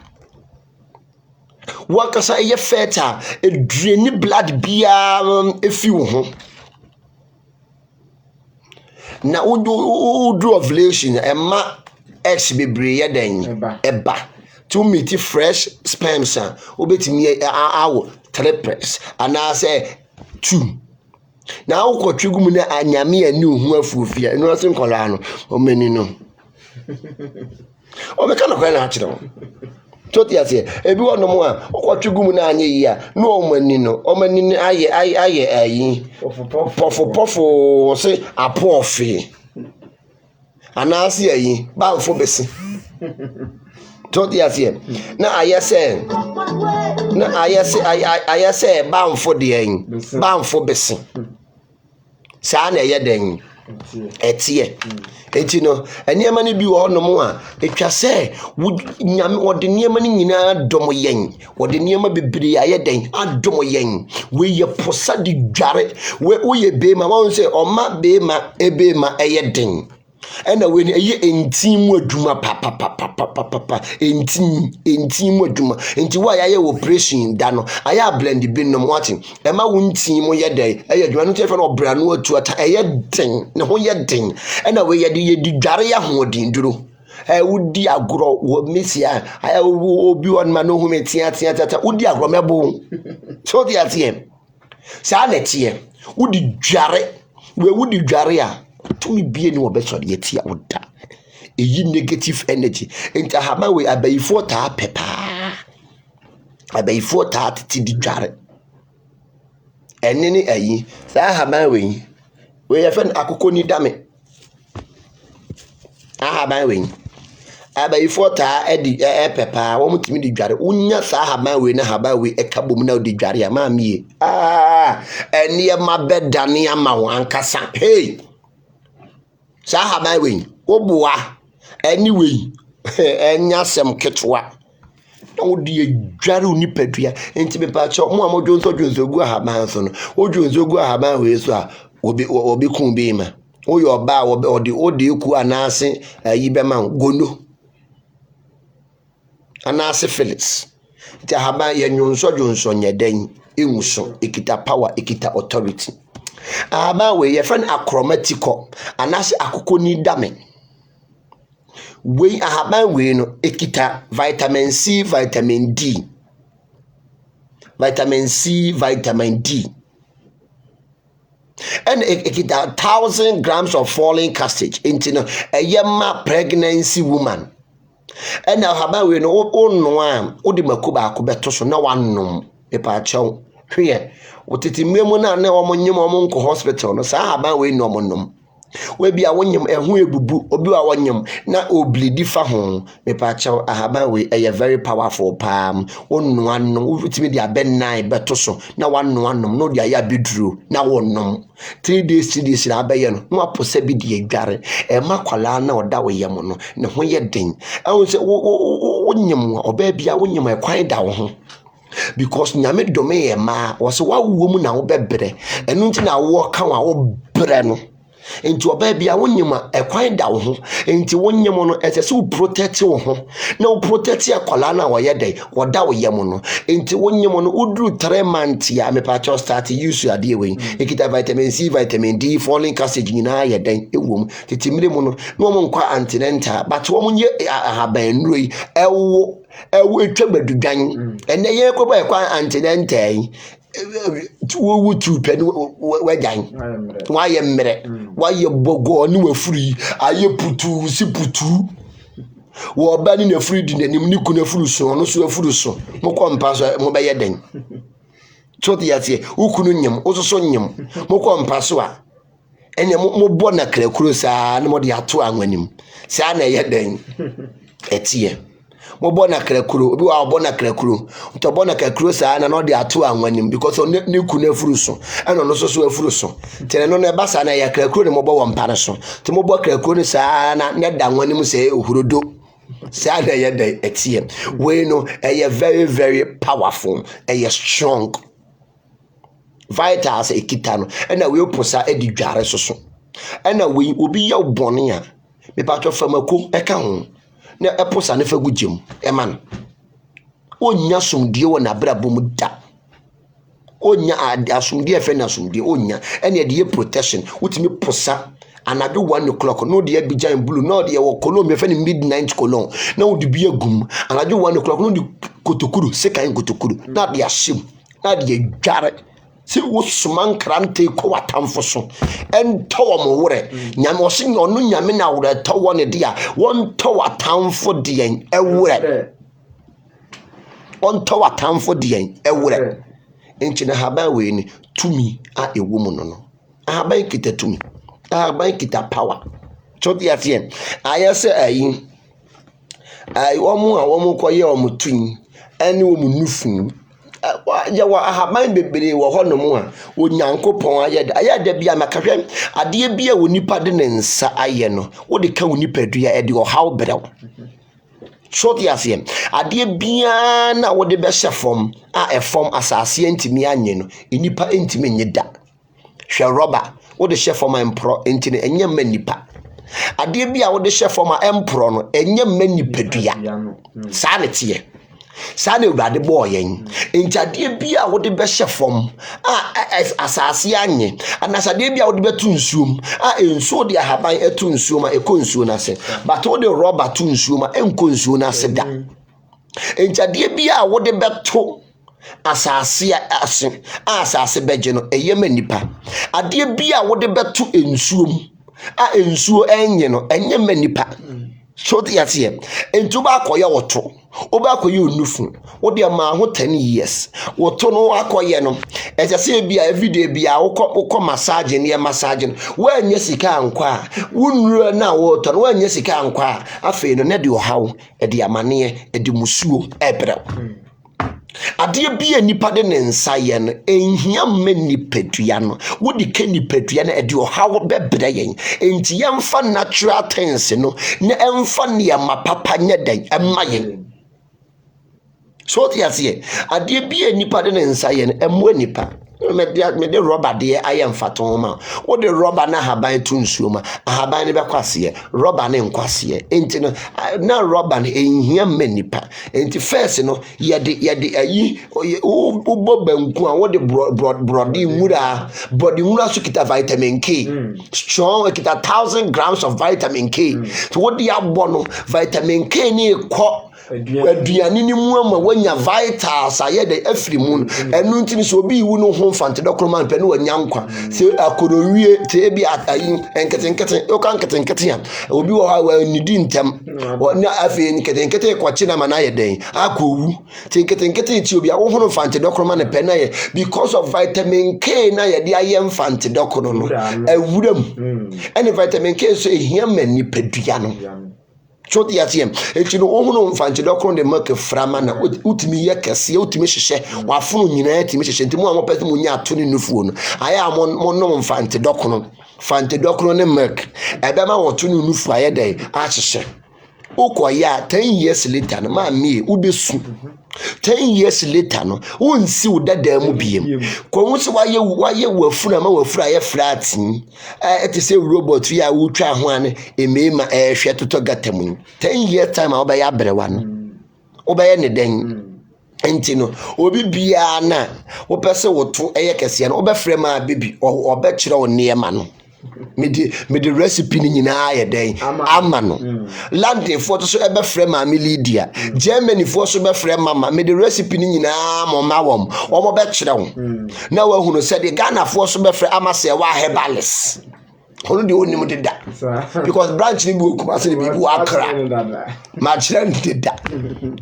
[SPEAKER 2] wakasa eye fertile e drain blood bia efi wo ho na udu ovulation ema eggs bebre yeden eba to meet fresh sperms obetimi awo triplets anase 2 na ukotwegum na anyame ani ohu afuofia eno asen kola no omani no o me kana kwa na akire wo toti ase ebi wono mo a ukotwegum na anye yi a no omani no omani aye ayi pofo se apofi anase ayi ba mfo besi toti ase na ayese bamfo de en bamfo besi saa na ye den etie enti no eniema ne bi wo no mo a etwa se nyame wode niema ne nyina dom yen wode niema bebre aye den adom yen we ye posa de dware we oye be ma won se oma be ma ebe ma eye den ena we ni eye entimu aduma papa entimu aduma enti wa ya operation da no aya blend bi no watching e ma wontimu ye dey eye aduma no tefe no bra no atu ata eye den ne ho ye den ena we ye di dware ya ho din duro wudi agro wo mesia aya obi won ma no hu metia tata wudi agro mebo so di atie sa na tie wudi dware a to me be any obeso de yetia oda eyi negative energy enta hama we abayifo ta pepa abayifo ta titi di dware enene ayi sa hama we ye fen akoko ni dame hama we abayifo taa edi pepa wo mutimi di dware unya saa haban we na haban we ekabom na odi dware ya maamie enie mabedane ama wo ankasa hey saa haban we oboa anyway enya sem ketwa na odi dware unipadua enti bepa cho mo amodwonso gu haban so no odwonso gu haban we so a obi kun bi ma oyo oba odi ku anase yibema gono anase Felix ti haba yenwonso nyeden enwuso ekita power ekita authority aba we ye friend acromatico anase akoko ni dame we ahaba we no ekita vitamin C vitamin D and ekita 1000 grams of folic acid into no yema pregnancy woman. And now haba we no onu am odi makuba akobeto so na wanom e pa chew hwe wotiti mmemu na na omonyem omonko hospital no sa haba we no omonom we bia wonyem ehu ebubu obi wa wonyem na oblidi fa ho me pa chew ahaba we e very powerful palm onu anom wotimi dia benai beto so na wanu anom no dia ya biduru na wonom 3 days na abaye no no apose bi die dware e makwala na oda wo yem no ne ho ye den awon se wonyem oba bia wonyem ekwan da wo ho because nyame dome ye ma wo se wa wo mu na wo bebre enu nti na wo ka wa wo bre no enti oba bia wonyem ekwan da wo ho enti wonyem no esese wo protect wo ho na wo protect akwala na wo ye den wo da wo yem no enti wonyem no udru 3 months ya me pa cho start use ade we ekita vitamin C vitamin D folic acid nyina ye den ewom titimire mu no no mo nkwa antinental but wo munye ahaban nroi ewo etwa badudan ene ye ko ba kwa antinental wo tu pen wajan wa ye mmere wa ye bogo ni wafuri aye putu si putu wo ba ni na furi di nanim ni kuna furu so no so afuru so mo ko mpa so mo ba ye den choti yatie ukunu nyem ososo nyem mo ko mpa so a ene mo bo na krakuro saa na mo de ato anwanim saa na ye den etie mo bona krakuro obi wa bona krakuro to bona krakuro saa na no de ato anwanim because ne kuna furu so eno no so afuru so tene no na ba saa na ya krakuro ne mo bo wompare so te mo bo krakuro saa na ne da anwanim se ohurodo saa na ye da etie we no very very powerful strong vitals ekita no na we oposa edi dware so na we obi ya bone a me pa to famako eka ho na eposa ne fa gugem eman onya somdie wo na brabo mu da onya asomdie fe na asomdie onya ene de protection utimi posa anado 1 o'clock no de abijan blue no de wo Colombia fe ni midnight colon na wo de bi agum anado 1 o'clock no de kotokuru sekan kotokuru na de asim na de dware si wo suman krante ko watamfo so ento wo mo wore nyame wo se no nyame na wore to wo ne dia won to watamfo de en ewure on to watamfo de en ewure enchi na haba we ni tumi a ewo mu no haba kita tumi haba kita power choti afien ayese ayi wo mu koye wo mu tun ani wo mu nufu ya wa ahaban bebere wo honom a onyankopon ayeda bia makahwe ade bia wonipa de ne nsa aye no wo de ka wonipa dua e de o haw brew shoti asem ade bia na wo de be hyefom a efom asase antimi anye no enipa antimi nyeda hwe roba wo de hyefom empro entine enye manipa ade bia wo de hyefom a empro no enye manipa dua sa ne tie Sane urade boy yen enchade bia wo de be hyefom asase anye anasade bia wo de betu nsuom ensuo de ahaban etu nsuom ekɔ nsuo na se but wo de rubber tu nsuom enkɔ nsuo na se da enchade bia wo de betu asase ase asase beje no eyema nipa ade bia wo de betu ensuom ensuo enye no enye manipa so the atie enti ba akoye woto oba akoye onufu wo de ma ho 10 years woto no akoye no ese bia everyday bia wo massage ne massage wo anya sika ankwa wonuru na wo to no wo anya sika ankwa afei no ne de ohaw e de amane e de musuo ebrew ade bia nipa de ne nsa ye no enhia me nipadua no wo de ka nipadua na e de ohaw bebre yen enti yemfa natural things no na emfa ne mapapa nya dan emma yen so the asie ade bia nipa de ne nsa ye no emmo nipa me de rubber de ayem faton ma wo de rubber na haban tu nsuo ma haban ne be kwase rubber ne nkwase enti no na rubber ne enhia manipa enti first no ye de ayi ubo banku a wo de brody nwura body nwura so kita vitamin K strong kita 1000 grams of vitamin K so wo de abo no vitamin K ni ko aduane ni mu ama wanya vitals ayede afri mu enu ntimi so obi wu no ho fante dokoro man pe no wanya nkwa se akorowie te bi ayi enketenkete o kan ketenkete ya obi wo ha wa nidi ntem na afi enketenkete kwachi na mana yeden akowu te enketenkete ti obi a wo ho fante dokoro man pe na ye because of vitamin K na ye de aye fante dokoro no awuram any vitamin K so ehia mani padua no so the atiem enti no ohunu mfanche dokro de make frama na utimi ye kese utimi hihye wafunu nyina atimi hihye enti mo amopese mo nya ato ne nufuo no aya mo no mfanche dokro ne make ebema woto ne nufu aye dai a hihye ukoya 10 years later na ma me ubesu 10 years later no wonsi udada mu biem ko wonsi waye wafuna ma wafura ye flatin etise robot ya wutwa ho ane emema hwe toto gatamu 10 years time a obaya brewa no obaya ne den enti no obi bia na wo pese woto eye kese no obefre ma bibi obekire wo niema no me the recipe ni nyina aye den ama no London for to so ebe frame ma Lydia Germany for so be frame mama me the recipe ni nyina mo mawom omo be kire wo na wa hunu se de Ghana for so be frame ama se wa herbalist ono de onim de da because branch ni bi okumase ni bi akra ma kire ni de da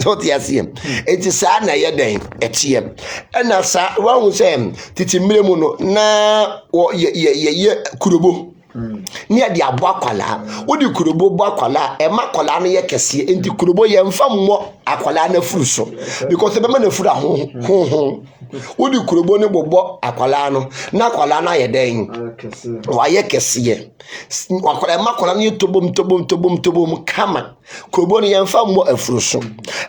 [SPEAKER 2] so ti asem enti sa na ye den etiem ena sa wa hu se titi mremu no na ye kurobo ni ade abo akwala wodi kurobo bo akwala e makwala no ye kese enti kurobo ye mfa mmọ akwala na furu so because be ma na furu ho wodi kurobo ne bobo akwala no na akwala na ye den wa ye kese ye akwala makwala no tobom kama kurobo ne ye mfa mmọ afuru so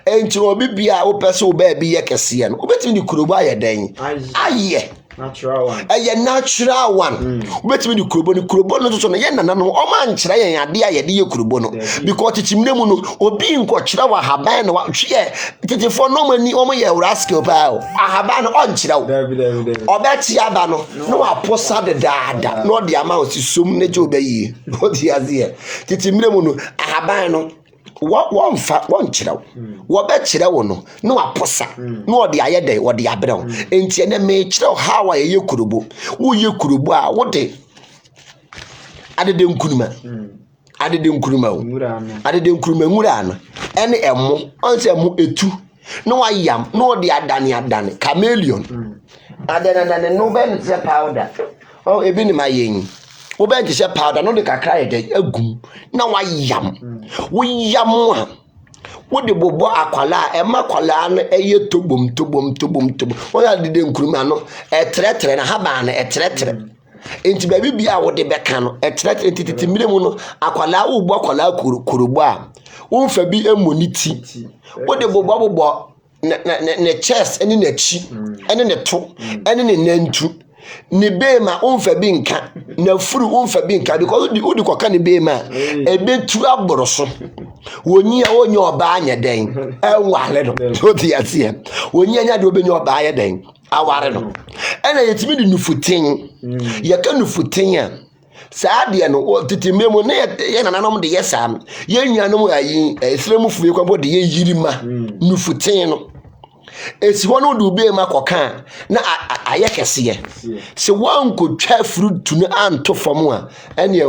[SPEAKER 2] enti obi bia wo pese wo ba bi ye kese ye no obetimi ni kurobo aye den aye
[SPEAKER 3] natural one
[SPEAKER 2] natural one ubetimi ni kurobo no so no ye nana no o ma nkyira ye ade a ye de ye kurobo no because titimnemu no obi nko kyira wa haban no wa hwe titifo no mani o mo ye rascal pa o ahaban no on kyira wo obeti aba no no aposa de daada no de ama o sisom ne je obayi o di azie titimnemu no ahaban no won kyerɛw wo be kyerɛw no no aposa no ode ayede ode abrew enti ene me kyerɛw how a ye kurubo wo ye kurubo a wo de adede nkuruma ngura no ene emo onse emo etu no wayam no ode adane chameleon adane no be nse powder o ebi ni mayen wo be nse powder no de kakra ye agum na wayam wo yam a wo de bobo akwala e makwala no eye tobom wo ya de nkuruma no tretre na haba na tretre enti ba bibia wo de beka no tretre tititi miremu no akwala wo bo akwala kurubo a wo mfa bi emoniti wo de bobo ne chest eni na chi eni ne to eni ne nantu ni bema umfa bi nka na furu umfa bi nka because udi koka ni bema ebetu aboroso wonyi oba anya den enwale no so ti asie wonyi anya de obenyi oba anya den aware no ena yetimi di nufutin ye ka nufutin a saade no titimemu ne ye nananom de yesa ye nyanom ayi esremu fuye kwabo de ye yirima nufutin no esi wono do be makoka na aye kese se wanko twa fruit no anto fom a ene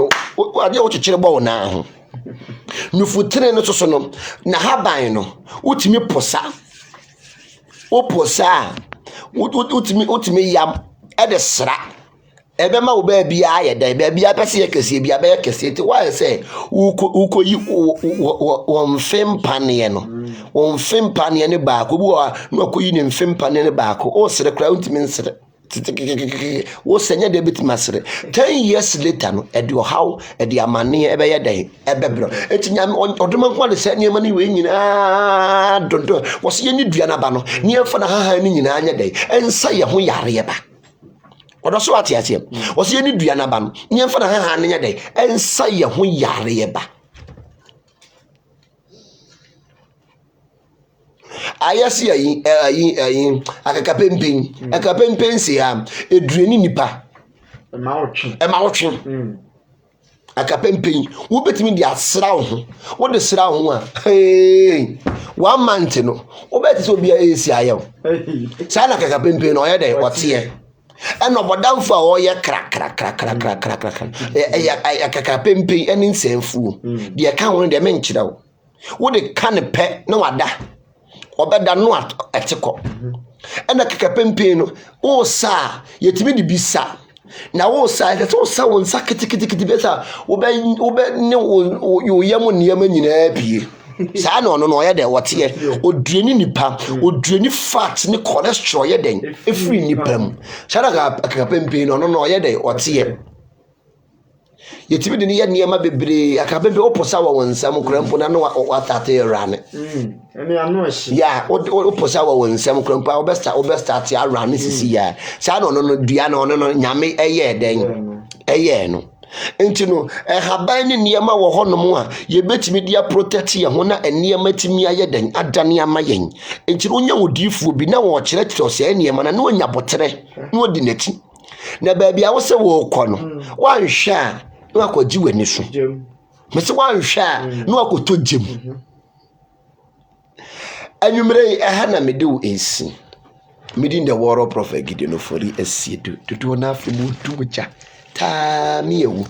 [SPEAKER 2] ade wo kyekere bo na ho nufutire no so no na haban no utimi posa oposa utimi yam e de sra ebe ma wo ba bia ye dan ba bia pese ye kese bia ba ye kese ti why say uko yi won fem panie no won fem panie ne ba ko bu no akoyi ne fem panie ne ba ko o sere kra utimi nsere wo senya de bit masre 10 years later no e de how e de amane e be ye dan e be bro etinya odoma kwa de se niam ne we nyina dondo wo se ye ni dua na ba no ne fa na haha ni nyina anya dan ensa ye ho yare ye ba odo so atiatia wo se ye ni dua na ba no ne fa na haha ne nya dan ensa ye ho yare ye ba ayasi ayin akakapempen se ya edureni nipa ma wotwe akapempen wo betimi di asra wo de sra ho a 1 month no wo beti so bia esi ayew sa na akapempen no ye de otie eno bodamfo a wo ye kra akakapempen eni nsemfu de ka ho de menkyira wo de ka ne pe na wada obeda no atiko ena kakapempen no wo sa yetimi di bisa na wo sa de wo sa won sa kitikiti besa wo be ne wo yam niam nyina pie saa no no ye de wote oduani nipa oduani fat ne cholesterol ye den efri nipa mu saa kakapempen no ye de wote yetimi de ne ye niam bebre akapempen oposa wo nsam krampo na no watate rane
[SPEAKER 3] ene anu ahyi
[SPEAKER 2] ya oposa wo nsam krampo obesta ate rane sisi ya saa no dua no nyame eye den eye no enti no haban ne niam wo honom a ye betimi dia protect ye ho na niam atimi aye den adane amayen enti no nya wodifu bi na wo kire kire so niam na no nya botere no odi nati na baabia wo se wo kɔ no wanhwɛ a no akɔgye wani so mese wanhwɛ a no akɔtɔ gyem anwumre ɛha na mede wo esi mede the word prophet Gideon Ofori esie do na afi mu tuja ta mi ewu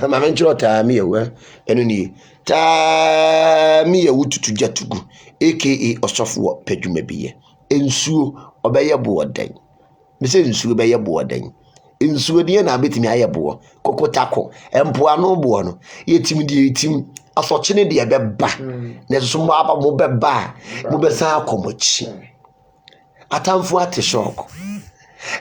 [SPEAKER 2] ma me nkyerɛ ta mi ewu eno ni ta mi ewu tutuja tugu aka osofo padwuma biye ensuo obɛyɛ boɔden mese nsuo bɛyɛ boɔden nsuo die na betimi ayebo kokotako empoa no bo no yetimi die yetim asɔkyene de bɛba na so mo aba mo bɛba mo bɛsa akomochi atamfo ate shock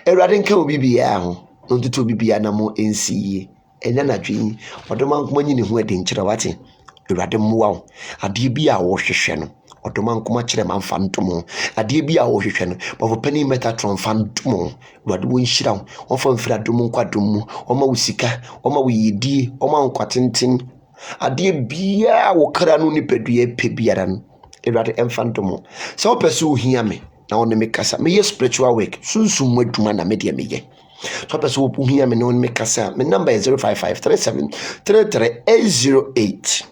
[SPEAKER 2] erade nka obi bia ho ntutu obi bia na mo ensiye enya na dwen odoma nkoma nyine ho ade nkyerɛ wate erade mmoa ade bi a wo hwehwɛ no odoma nkoma kyerɛ manfa ntomo ade bi a wo hwehwɛ no bafo pani metatron fa ntomo erade wo nhira wo fa mfira dom nkwadom mu oma wo sika oma wo yidie oma nkwatenten ade bia wo kra no nipadua pe biara no erade emfa ntomo sɛ wo pɛsɛ ohia me na wone me kasa me spiritual work sunsum mu adwuma na me de me ye so pɛsɛ wo ohia me na wone me kasa me number is 0553733808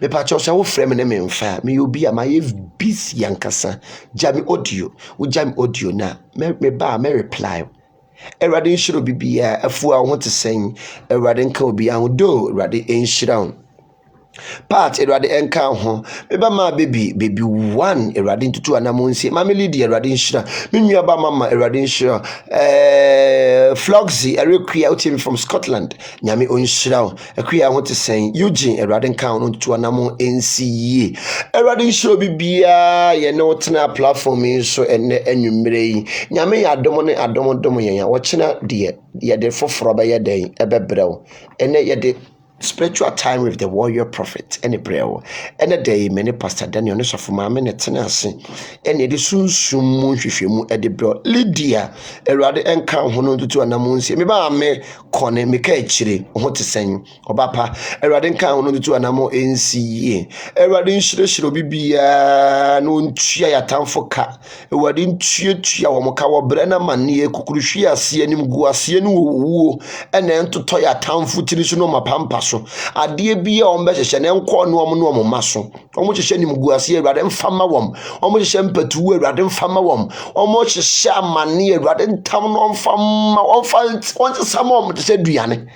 [SPEAKER 2] me pacho sa wo frame ne me mfa me obi a my busy yankasa jami audio wo jami audio na me ba me reply erade nshiro bibia afu a wo te sen erade nka obi a do erade enshira part erade enka ho meba ma baby one erade ntutu anamonsi ma me lead erade nshira me nua ba mama erade nshira Floxy erekria utim from Scotland nyame onshira akria ho te sen Eugene erade nka ho ntutu anamo NCE erade nshira bibia ye ne wotena platform so enne anwumre yi nyame ya adom ne adom yen ya wo kina de ye de foforo ba ye den ebebrew enne ye de spiritual time with the warrior prophet and Hebrew and a day many pastor Daniel no sofo ma me tenase and the sunsum mu hwehwemu e de bro Lydia erade enka ho no tutu anamonsi me ba me kone me ka akire ho te sen obapa erade enka ho no tutu anamo NCE erade nhirehiro bibia no ntua ya tamfo ka erade ntua wo moka wo bre na mane ekukuruhwi ase anim gu ase no wuo ene ntoto ya tamfo tiri so no mapampa so ade bia o mbe hye ne nko no no maso o mo hye nim gu ase erade mfama wom o mo hye mpatu erade mfama wom o mo hye amane erade ntam no mfama on sam o mo te se duane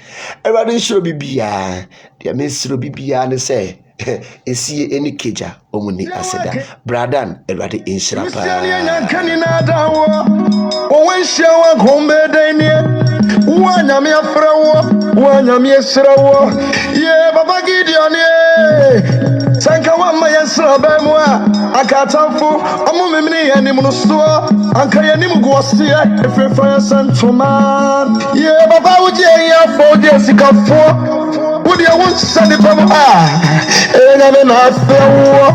[SPEAKER 2] erade nhiro bibia dia mesiro bibia ne se esie eni keja omuni aseda bradan Awurade enhyira pa
[SPEAKER 5] kanina dawo o wenhia wa gombe denie wanya me afrawo wanya me esrawo ye baba Gideon ye sanka wa ma yesra ba mu akatamfo omo memni yanim no so anka yanim guosie efefa santoma ye baba wuje ya fo de sikafo wodi won sane pam ena me na afrawo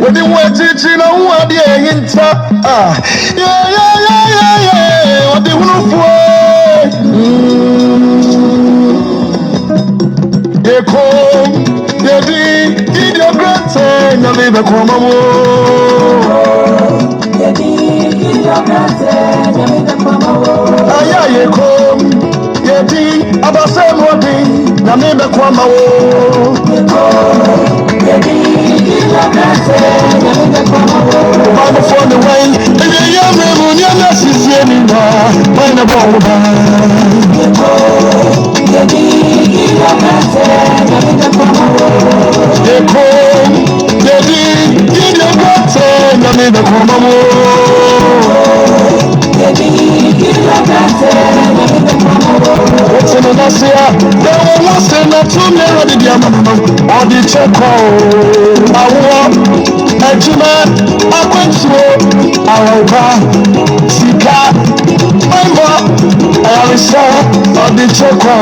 [SPEAKER 5] wodi wati na wadi ehinta yeah wodi hunufo Eko yedi idio grate na me be kwamawo yedi idio grate na me be kwamawo aya yeko yedi abase modi na me be kwamawo yeko yedi idio grate na me be kwamawo Bible for the way and the young man you know she's in now when the ball yeko yedi idio grate na me be kwamawo yeko yedi idio grate na me be kwamawo yedi idio grate na me be kwamawo what's in the nasia no one wants to not to me ready the amano or the cheko awo ejima akwentuo awoba sika mbo ayarisa or the cheko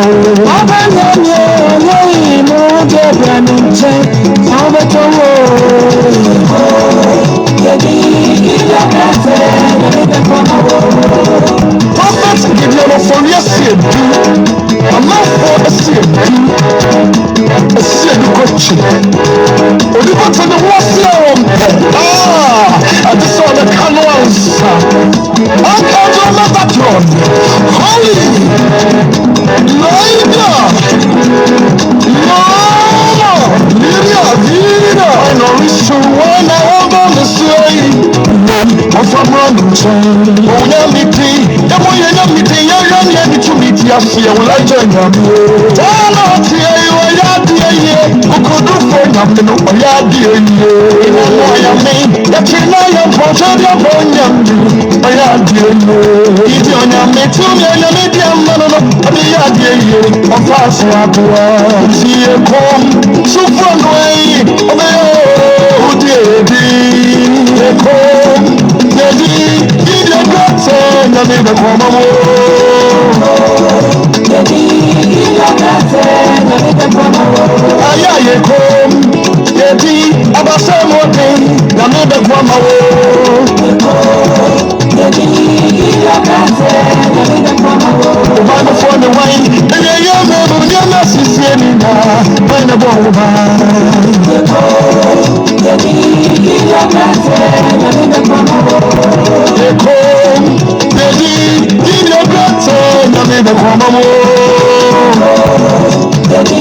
[SPEAKER 5] abanyenye yoyi mo de branche abetowo yedi idio grate na me be kwamawo prophet Gideon for yesterday I'm not for a seed coach. Or you go to the washroom. I just saw the canals. I can't remember that one. Holy Lydia, I know it's true when I want on the sea. Of a running train. Oh, yeah, me tea. The boy, yeah, me tea. Yeah, yeah, me to meet you. I see you like join them. Oh, no, see you. Yeah, dear. Who could do for nothing? Oh, yeah, dear. You know what I mean? That you know you're portrait of one young. Oh, yeah, dear. If you're not me too, you're me, dear man. Oh, yeah, dear. I'm fast. See you come. So far away. Oh, dear. Yedi idio grate na me be kwamawo yedi idio grate na me be kwamawo aya yeko yedi abase modi na me be kwamawo yedi idio grate na me be kwamawo Bible for the wine and the young man you know she's in now when the ball yedi idio grate na me be kwamawo Eko, yedi idio grate na me be kwamawo yedi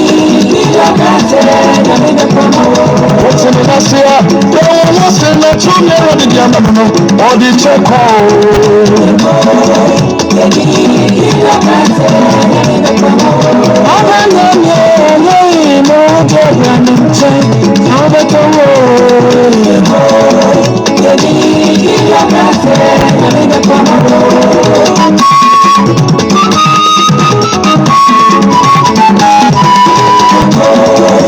[SPEAKER 5] idio grate na me be kwamawo what's in the nasia no one wants to not to me ready the amano or the cheko yedi idio grate na me be kwamawo abanyenye yoyi mo de branche